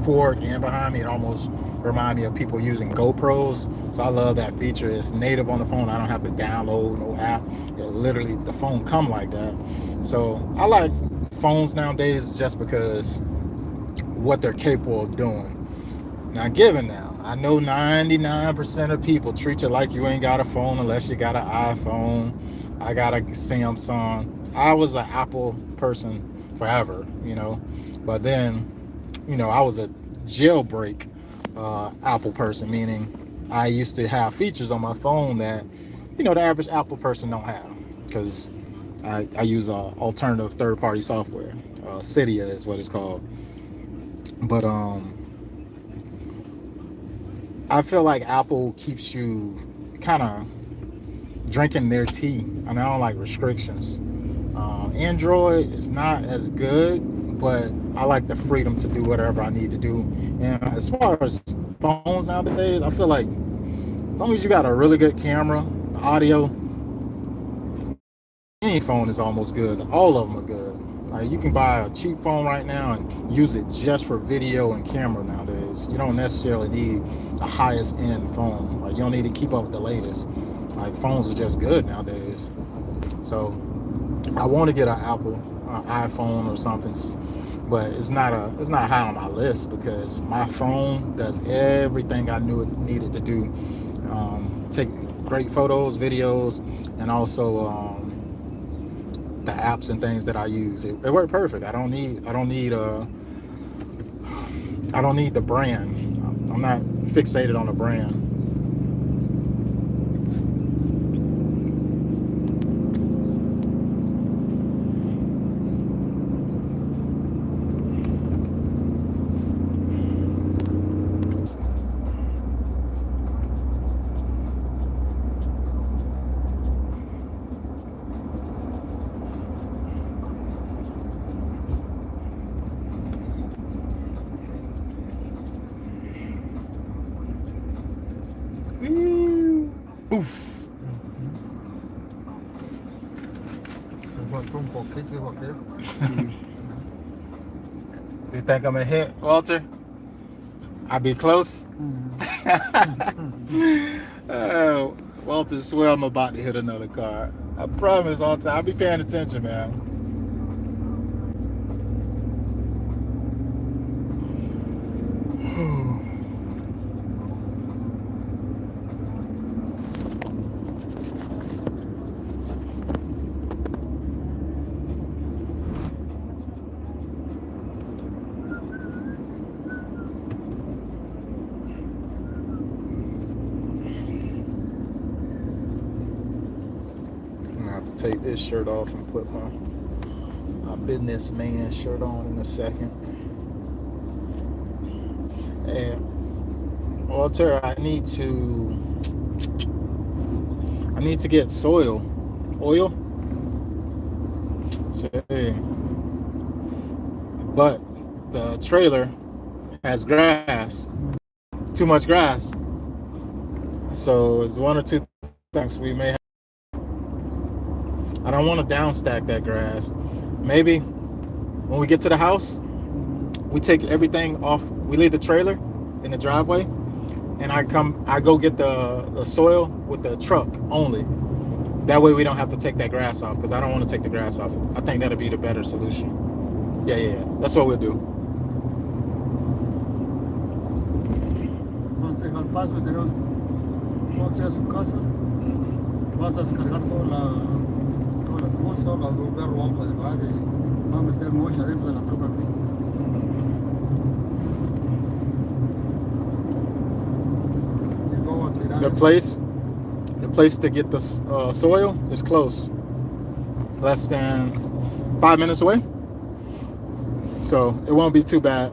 forward and behind me. It almost reminds me of people using GoPros. So I love that feature. It's native on the phone. I don't have to download no app. It literally, the phone come like that. So I like phones nowadays just because what they're capable of doing. Now, given now, I know 99% of people treat you like you ain't got a phone unless you got an iPhone. I got a Samsung. I was an Apple person forever, you know, but then, you know, I was a jailbreak Apple person, meaning I used to have features on my phone that, you know, the average Apple person don't have, because I use alternative third-party software. Cydia is what it's called. But I feel like Apple keeps you kind of drinking their tea. I mean, I don't like restrictions. Android is not as good, but I like the freedom to do whatever I need to do. And as far as phones nowadays, I feel like as long as you got a really good camera, audio, any phone is almost good. All of them are good. Like, you can buy a cheap phone right now and use it just for video and camera nowadays. You don't necessarily need the highest end phone. Like, you don't need to keep up with the latest. Like, phones are just good nowadays. So I want to get an Apple iPhone or something, but it's not high on my list because my phone does everything I knew it needed to do. Take great photos, videos, and also the apps and things that I use. It worked perfect. I don't need the brand. I'm not fixated on the brand. Oof. Faltó un poquito, dijo aquel. You think I'm a hit, Walter? I be close? Walter swear I'm about to hit another car. I promise, Walter. I'll be paying attention, man. Take this shirt off and put my businessman shirt on in a second. And Walter, I need to get oil. So, but the trailer has grass, too much grass. So it's one or two things we may have. I don't want to downstack that grass. Maybe when we get to the house, we take everything off. We leave the trailer in the driveway, and I go get the soil with the truck only. That way we don't have to take that grass off, because I don't want to take the grass off. I think that'll be the better solution. Yeah. That's what we'll do. Vamos a dejar paso y tenemos, vamos a ir a su casa. Vamos a descargar todas las cosas, las perros vamos a llevar y vamos a meter mocha dentro de la troca aquí. Y luego a tirar The place to get the soil is close, less than 5 minutes away, so it won't be too bad.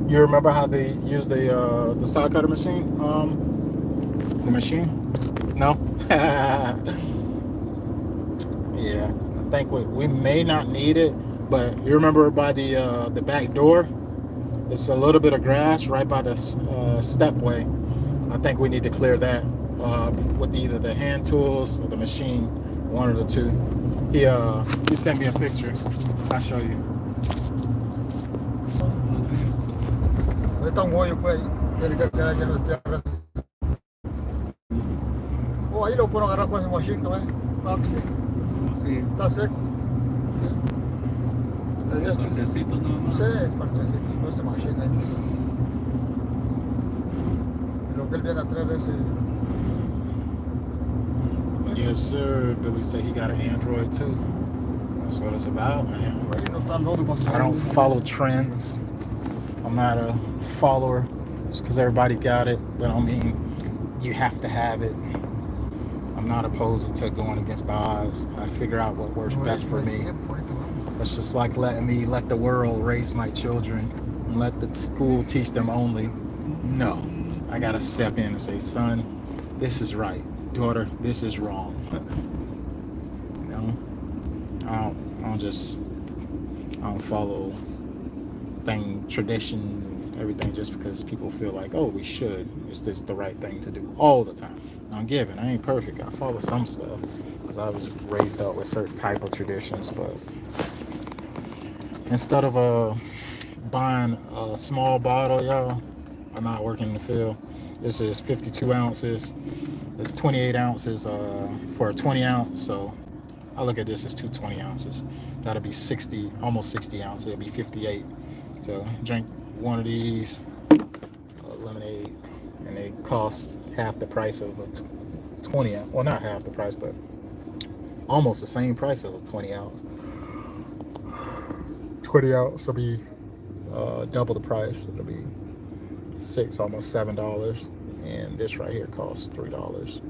You remember how they use the sod cutter machine? The machine? No? Yeah, I think we may not need it, but you remember by the back door? It's a little bit of grass right by the stepway. I think we need to clear that with either the hand tools or the machine, one of the two. He sent me a picture. I'll show you. Ahorita un hoyo pues tiene que quedar lleno de tierra. Oh, ahí lo puedo agarrar con ese machine, ¿no? Sí. Sí. Está seco. Sí. Parchecitos nada más. Sí, parchecitos, con este machine ahí. Y lo que él viene a traer es Yes, sir. Billy said he got an Android too. That's what it's about, man. ahí no está loco. I don't follow trends. I'm not a follower Just because everybody got it, that don't mean you have to have it. I'm not opposed to going against the odds. I figure out what works best for me. It's just like let the world raise my children and let the school teach them only. No, I gotta step in and say, son, this is right. Daughter, this is wrong. You know, I don't follow traditions and everything just because people feel like, oh, we should. It's just the right thing to do all the time. I'm giving. I ain't perfect. I follow some stuff because I was raised up with certain type of traditions. But instead of buying a small bottle, y'all, I'm not working in the field. This is 52 ounces. It's 28 ounces for a 20 ounce. So I look at this as 220 ounces. That'll be 60, almost 60 ounces. It'll be 58. So drink one of these lemonade, and they cost half the price of a 20 ounce. Well, not half the price, but almost the same price as a 20 ounce. 20 ounce will be double the price. It'll be almost $7, and this right here costs $3.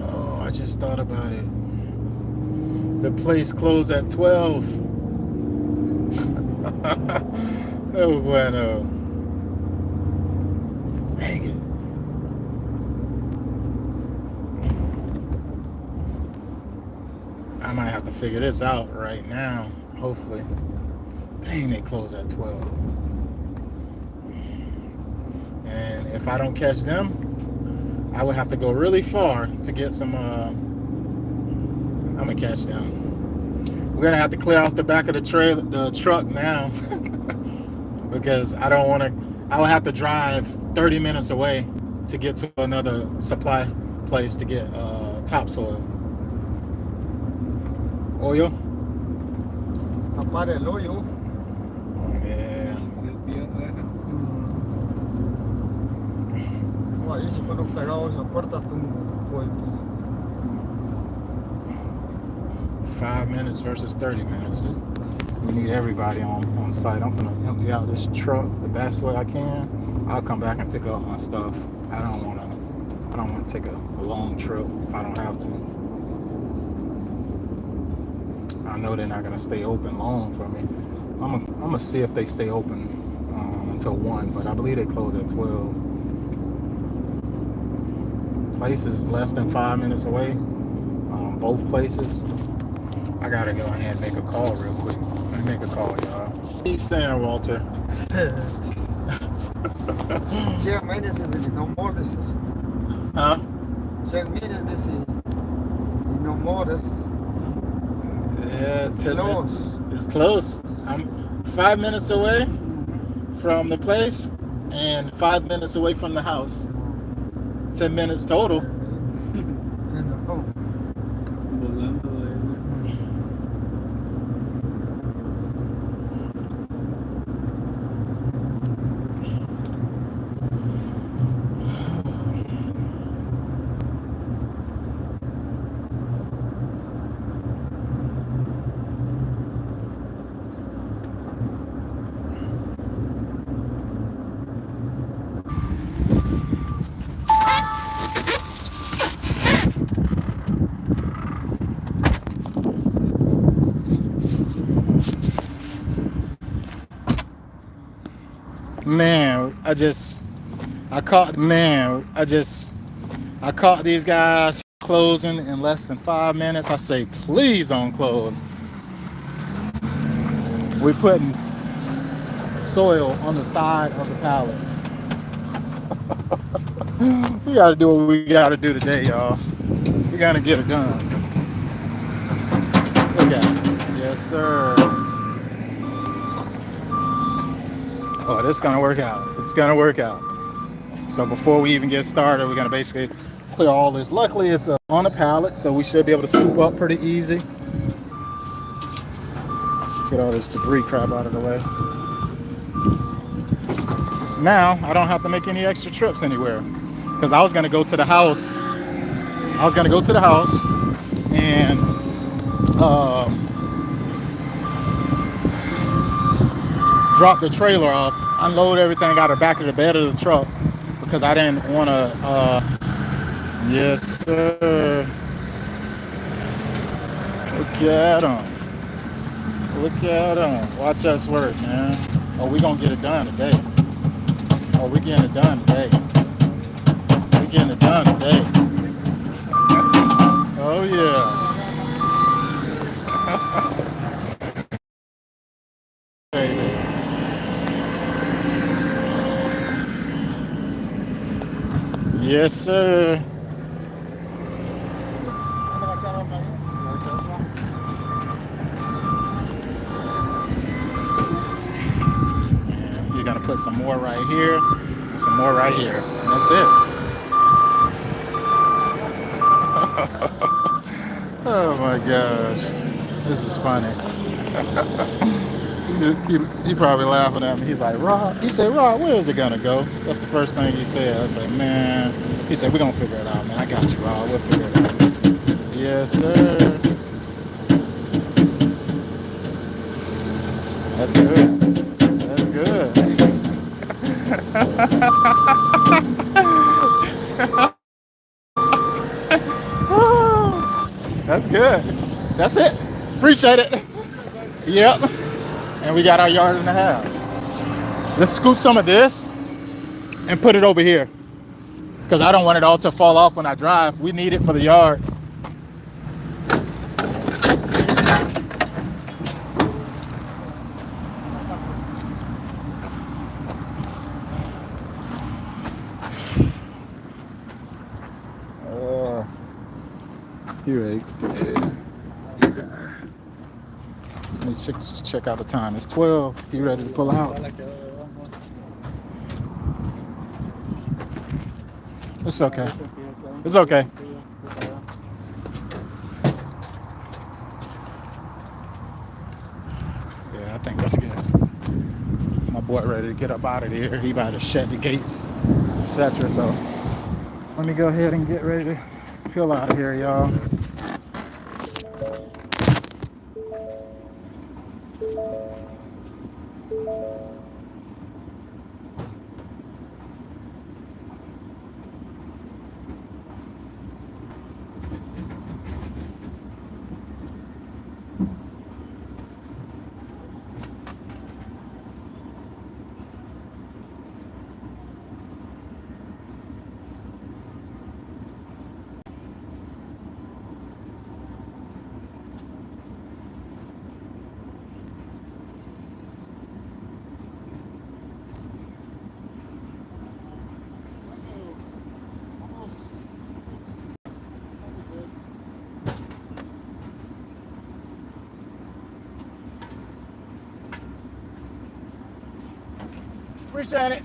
Oh, I just thought about it. The place closed at 12. No bueno. Dang it. I might have to figure this out right now, hopefully. Dang, they close at 12. And if I don't catch them, I would have to go really far to get some, I'm gonna catch them. We're gonna have to clear off the back of the truck now, because I don't wanna, I would have to drive 30 minutes away to get to another supply place to get topsoil. Oil? Tapar el hoyo. Yeah. Ahí se fueron pegados a puerta pues. 5 minutes versus 30 minutes. We need everybody on site. I'm gonna empty out this truck the best way I can. I'll come back and pick up my stuff. I don't wanna take a long trip if I don't have to. I know they're not gonna stay open long for me. I'm gonna see if they stay open until 1, but I believe they close at 12. Place is less than 5 minutes away. Both places. I gotta go ahead and make a call real quick. Let me make a call, y'all. Keep saying, Walter. 10 minutes is no more. This is. Huh? 10 minutes. This is no more. This is. Yeah, it's Close. It's close. I'm 5 minutes away from the place and 5 minutes away from the house. 10 minutes total. Man, I caught these guys closing in less than 5 minutes. I say, please don't close. We're putting soil on the side of the pallets. We gotta do what we gotta do today, y'all. We gotta get it done. Look at it. Yes, sir. Oh, this is gonna work out. It's gonna work out. So before we even get started, we're gonna basically clear all this. Luckily, it's on a pallet, so we should be able to scoop up pretty easy. Get all this debris crap out of the way. Now, I don't have to make any extra trips anywhere. Because I was gonna go to the house. And drop the trailer off, unload everything out of the back of the bed of the truck because I didn't want to. Yes, sir. Look at him. Look at him. Watch us work, man. Oh, we gonna get it done today. Oh, we getting it done today. We getting it done today. Oh yeah. Yes, sir. And you're gonna put some more right here, and some more right here, and that's it. Oh my gosh, this is funny. He probably laughing at me. He's like, Rob. He said, Rob, where is it gonna go? That's the first thing he said. I said, man. He said, we're gonna figure it out, man. I got you, Rob. We'll figure it out. Yes, sir. That's good. That's good. That's good. That's it. Appreciate it. Yep. And we got our yard and a half. Let's scoop some of this and put it over here. Because I don't want it all to fall off when I drive. We need it for the yard. Here, let me check out the time. It's 12. You ready to pull out? It's okay. It's okay. Yeah, I think that's good. My boy ready to get up out of here. He about to shut the gates, etc. So let me go ahead and get ready to peel out of here, y'all. Appreciate it.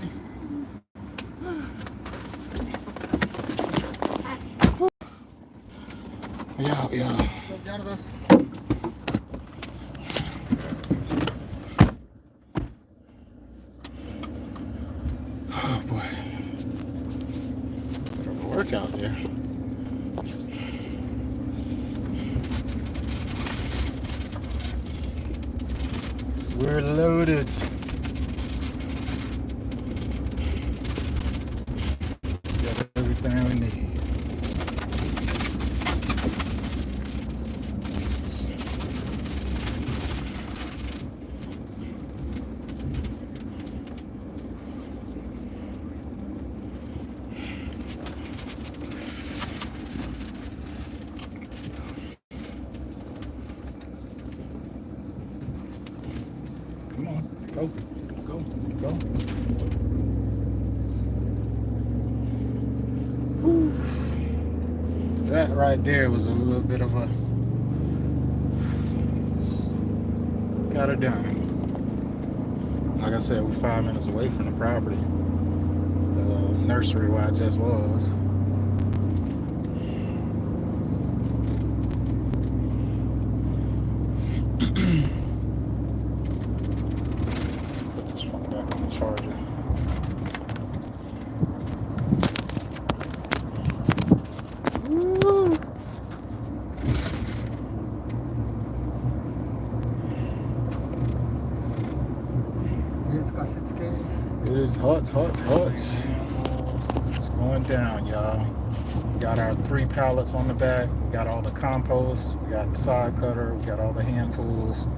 Yeah. Oh boy. Bit of a workout there. We're loaded. Got everything we need. Come on, go. Whew. That right there was a little bit of a got her done. Like I said, we're 5 minutes away from the property, the nursery where I just was. Put this phone back on the charger. Woo. It is hot. It's going down, y'all. We got our 3 pallets on the back. We got all the compost. We got the sod cutter. We got all the hand tools.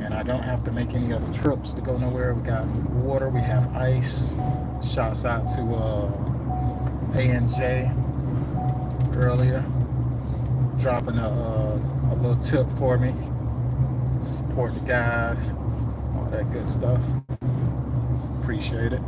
And I don't have to make any other trips to go nowhere. We got water. We have ice. Shouts out to A&J earlier, dropping a little tip for me. Support the guys. All that good stuff. Appreciate it.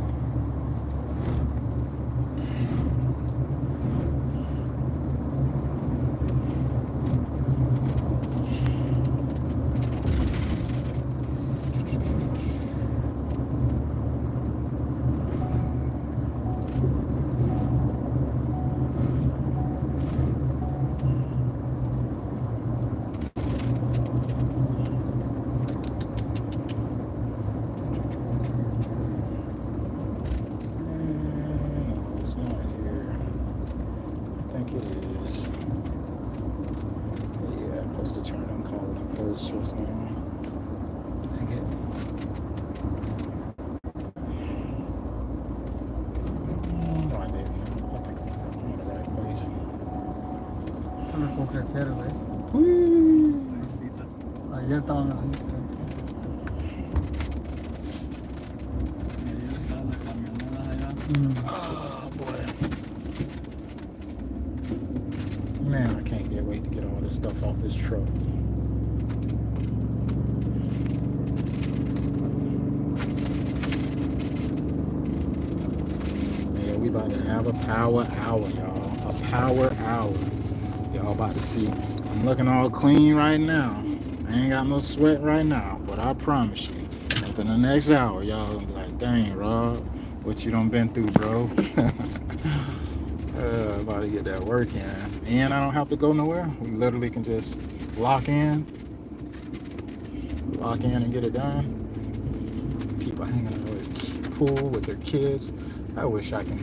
To turn and call it a post just now. Dang it. No, I didn't. I think I'm in the right place. Ayer estaban ahí. Oh boy. Man, I can't wait to get all this stuff off this truck. Yeah, we about to have a power hour, y'all. A power hour. Y'all about to see. I'm looking all clean right now. I ain't got no sweat right now, but I promise you, within the next hour, y'all gonna be like, dang, Rob, what you done been through, bro? About to get that work in. And I don't have to go nowhere. We literally can just lock in and get it done. People hanging out with the pool with their kids. I wish I can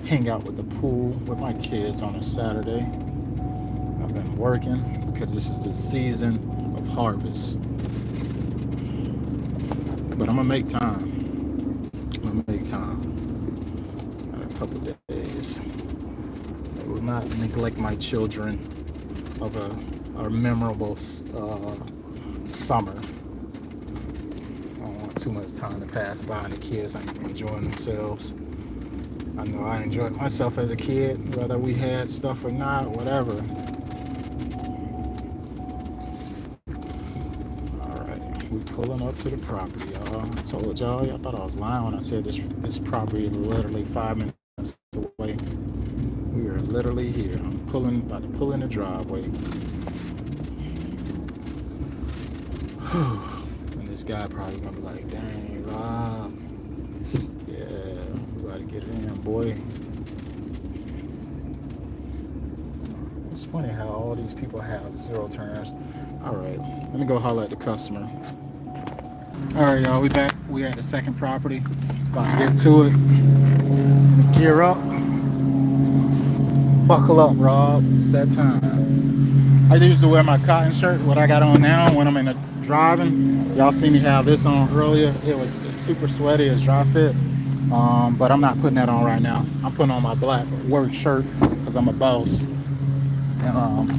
hang out with the pool with my kids on a Saturday. I've been working because this is the season of harvest. But I'm gonna make time. Got a couple days. I will not neglect my children of a memorable summer. I don't want too much time to pass by and the kids ain't enjoying themselves. I know I enjoyed myself as a kid, whether we had stuff or not, whatever. Alright, we pulling up to the property, y'all. I told y'all, I thought I was lying when I said this property is literally 5 minutes away. We are literally here. I'm about to pull in the driveway. And this guy probably gonna be like, dang, Rob. Yeah, we gotta get it in, boy. It's funny how all these people have zero turns. Alright, let me go holler at the customer. Alright, y'all, we back. We at the second property. About to get to it. Gear up. Buckle up, Rob. It's that time. I used to wear my cotton shirt, what I got on now when I'm in the driving. Y'all see me have this on earlier. It's super sweaty, it's dry fit. But I'm not putting that on right now. I'm putting on my black work shirt because I'm a boss.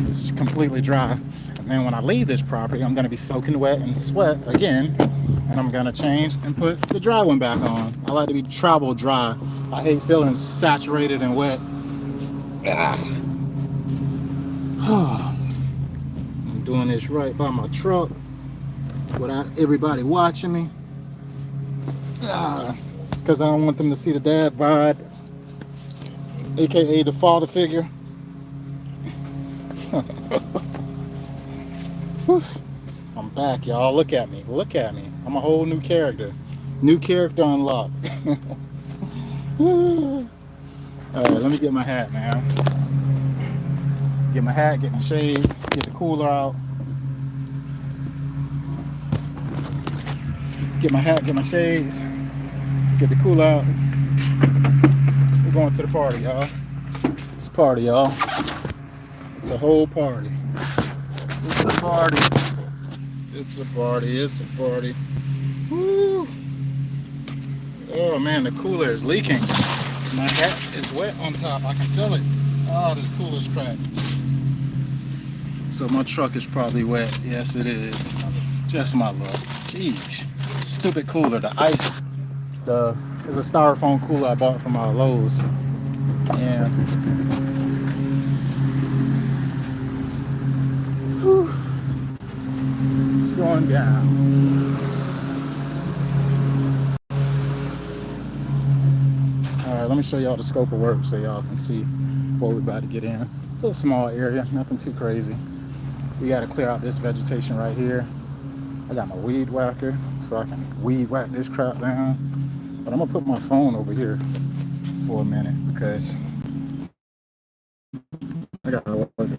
It's completely dry. And then when I leave this property, I'm gonna be soaking wet and sweat again. And I'm gonna change and put the dry one back on. I like to be travel dry. I hate feeling saturated and wet. I'm doing this right by my truck without everybody watching me. Because I don't want them to see the dad vibe, aka the father figure. I'm back, y'all. Look at me. I'm a whole new character. New character unlocked. All right, let me get my hat, man. Get my hat, get my shades, get the cooler out. Get my hat, get my shades, get the cooler out. We're going to the party, y'all. It's a party, y'all. It's a whole party. It's a party. It's a party. It's a party. Woo. Oh man, the cooler is leaking. My hat is wet on top. I can feel it. Oh, this cooler's cracked. So my truck is probably wet. Yes, it is. Just my luck. Jeez. Stupid cooler. The ice. It's a styrofoam cooler I bought from Lowe's. And whew, it's going down. Alright, let me show y'all the scope of work so y'all can see what we're about to get in. A little small area, nothing too crazy. We got to clear out this vegetation right here. I got my weed whacker so I can weed whack this crap down. But I'm gonna put my phone over here for a minute because I got to work.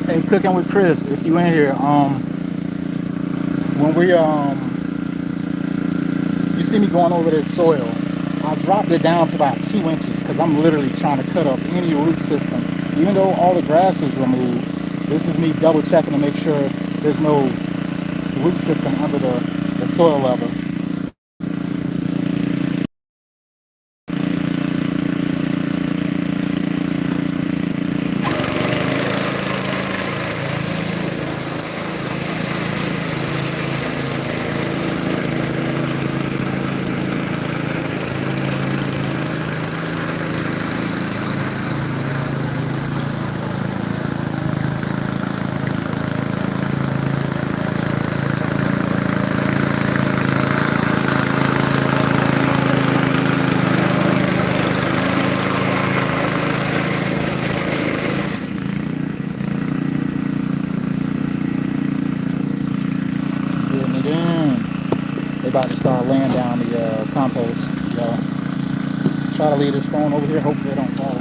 Hey, cooking with Chris, if you in here, when we you see me going over this soil, I dropped it down to about 2 inches because I'm literally trying to cut up any root system. Even though all the grass is removed, this is me double checking to make sure there's no root system under the soil level. Getting it in. They about to start laying down the compost, y'all. Try to leave this phone over here. Hopefully it don't fall.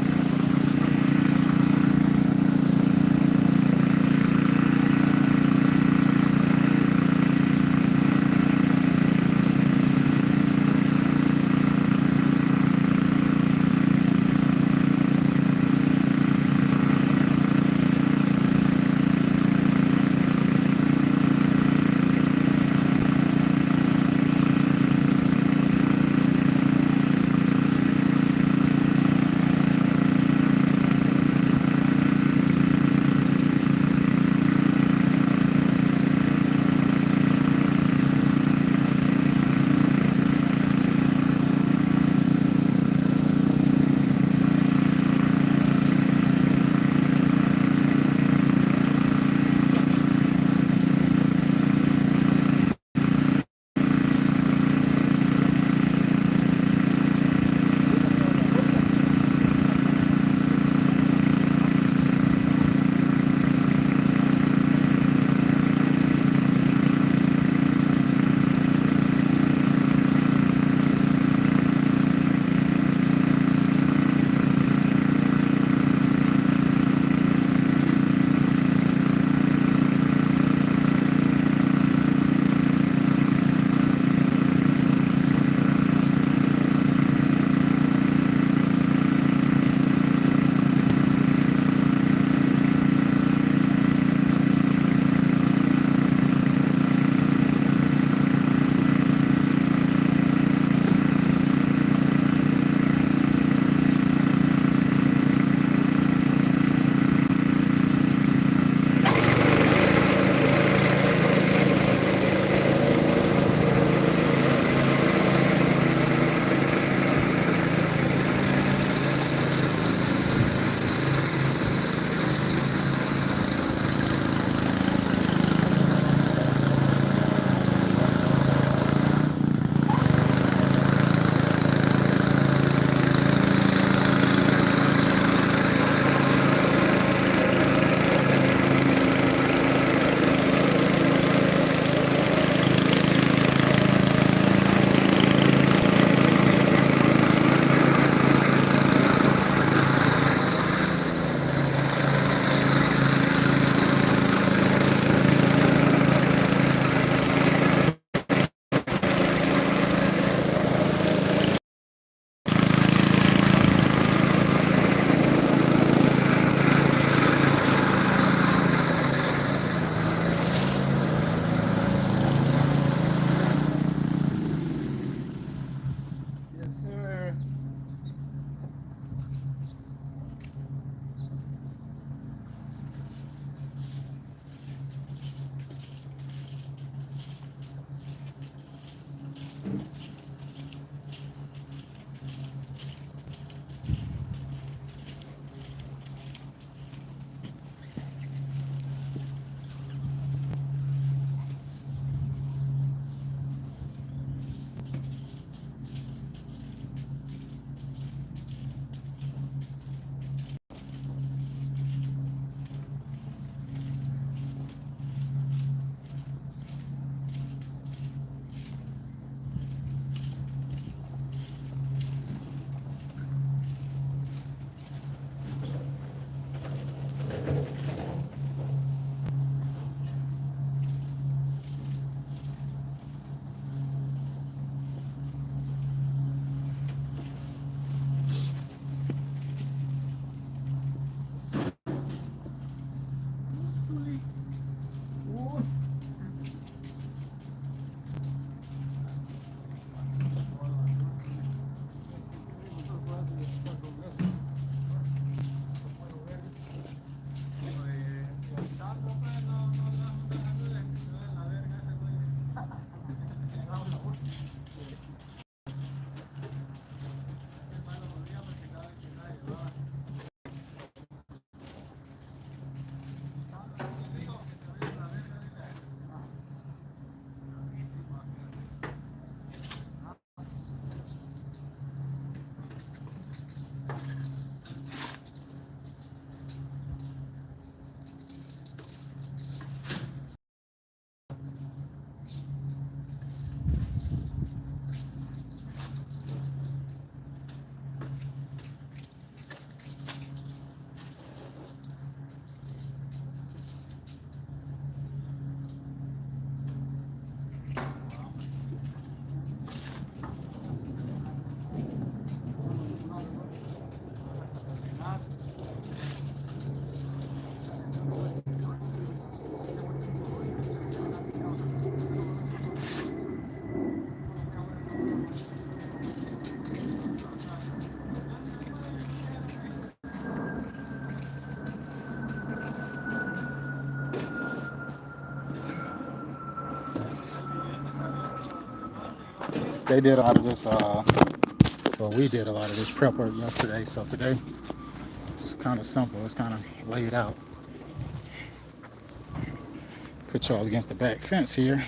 they did a lot of this, well, we did a lot of this prep work yesterday, so today it's kind of simple. It's kind of laid out. Put y'all against the back fence here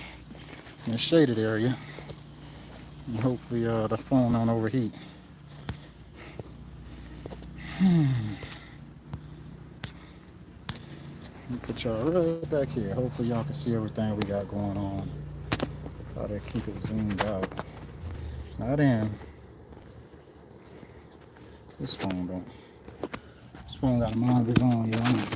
in the shaded area. And hopefully the phone don't overheat. Put y'all right back here. Hopefully y'all can see everything we got going on. Try to keep it zoomed out. Not in. This phone don't. This phone got a mind of its own, y'all.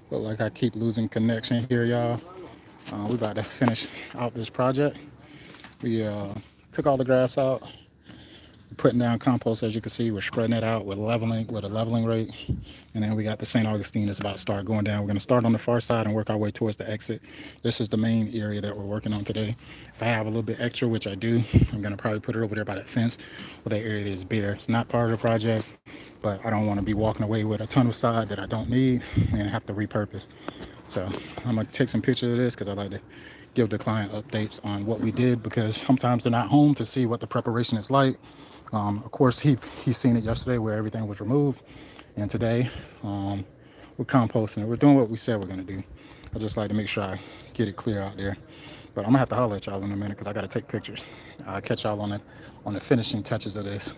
Look like I keep losing connection here, y'all. We about to finish out this project. We took all the grass out, putting down compost. As you can see, we're spreading it out with a leveling rate, and then we got the St. Augustine that's about to start going down. We're going to start on the far side and work our way towards the exit. This is the main area that we're working on today. If I have a little bit extra, which I do, I'm going to probably put it over there by that fence where that area is bare. It's not part of the project, but I don't want to be walking away with a ton of side that I don't need and have to repurpose. So I'm going to take some pictures of this because I like to give the client updates on what we did, because sometimes they're not home to see what the preparation is like. Of course, he's seen it yesterday where everything was removed, and today we're composting it. We're doing what we said we're gonna do. I just like to make sure I get it clear out there. But I'm gonna have to holler at y'all in a minute because I gotta take pictures. I'll catch y'all on the finishing touches of this.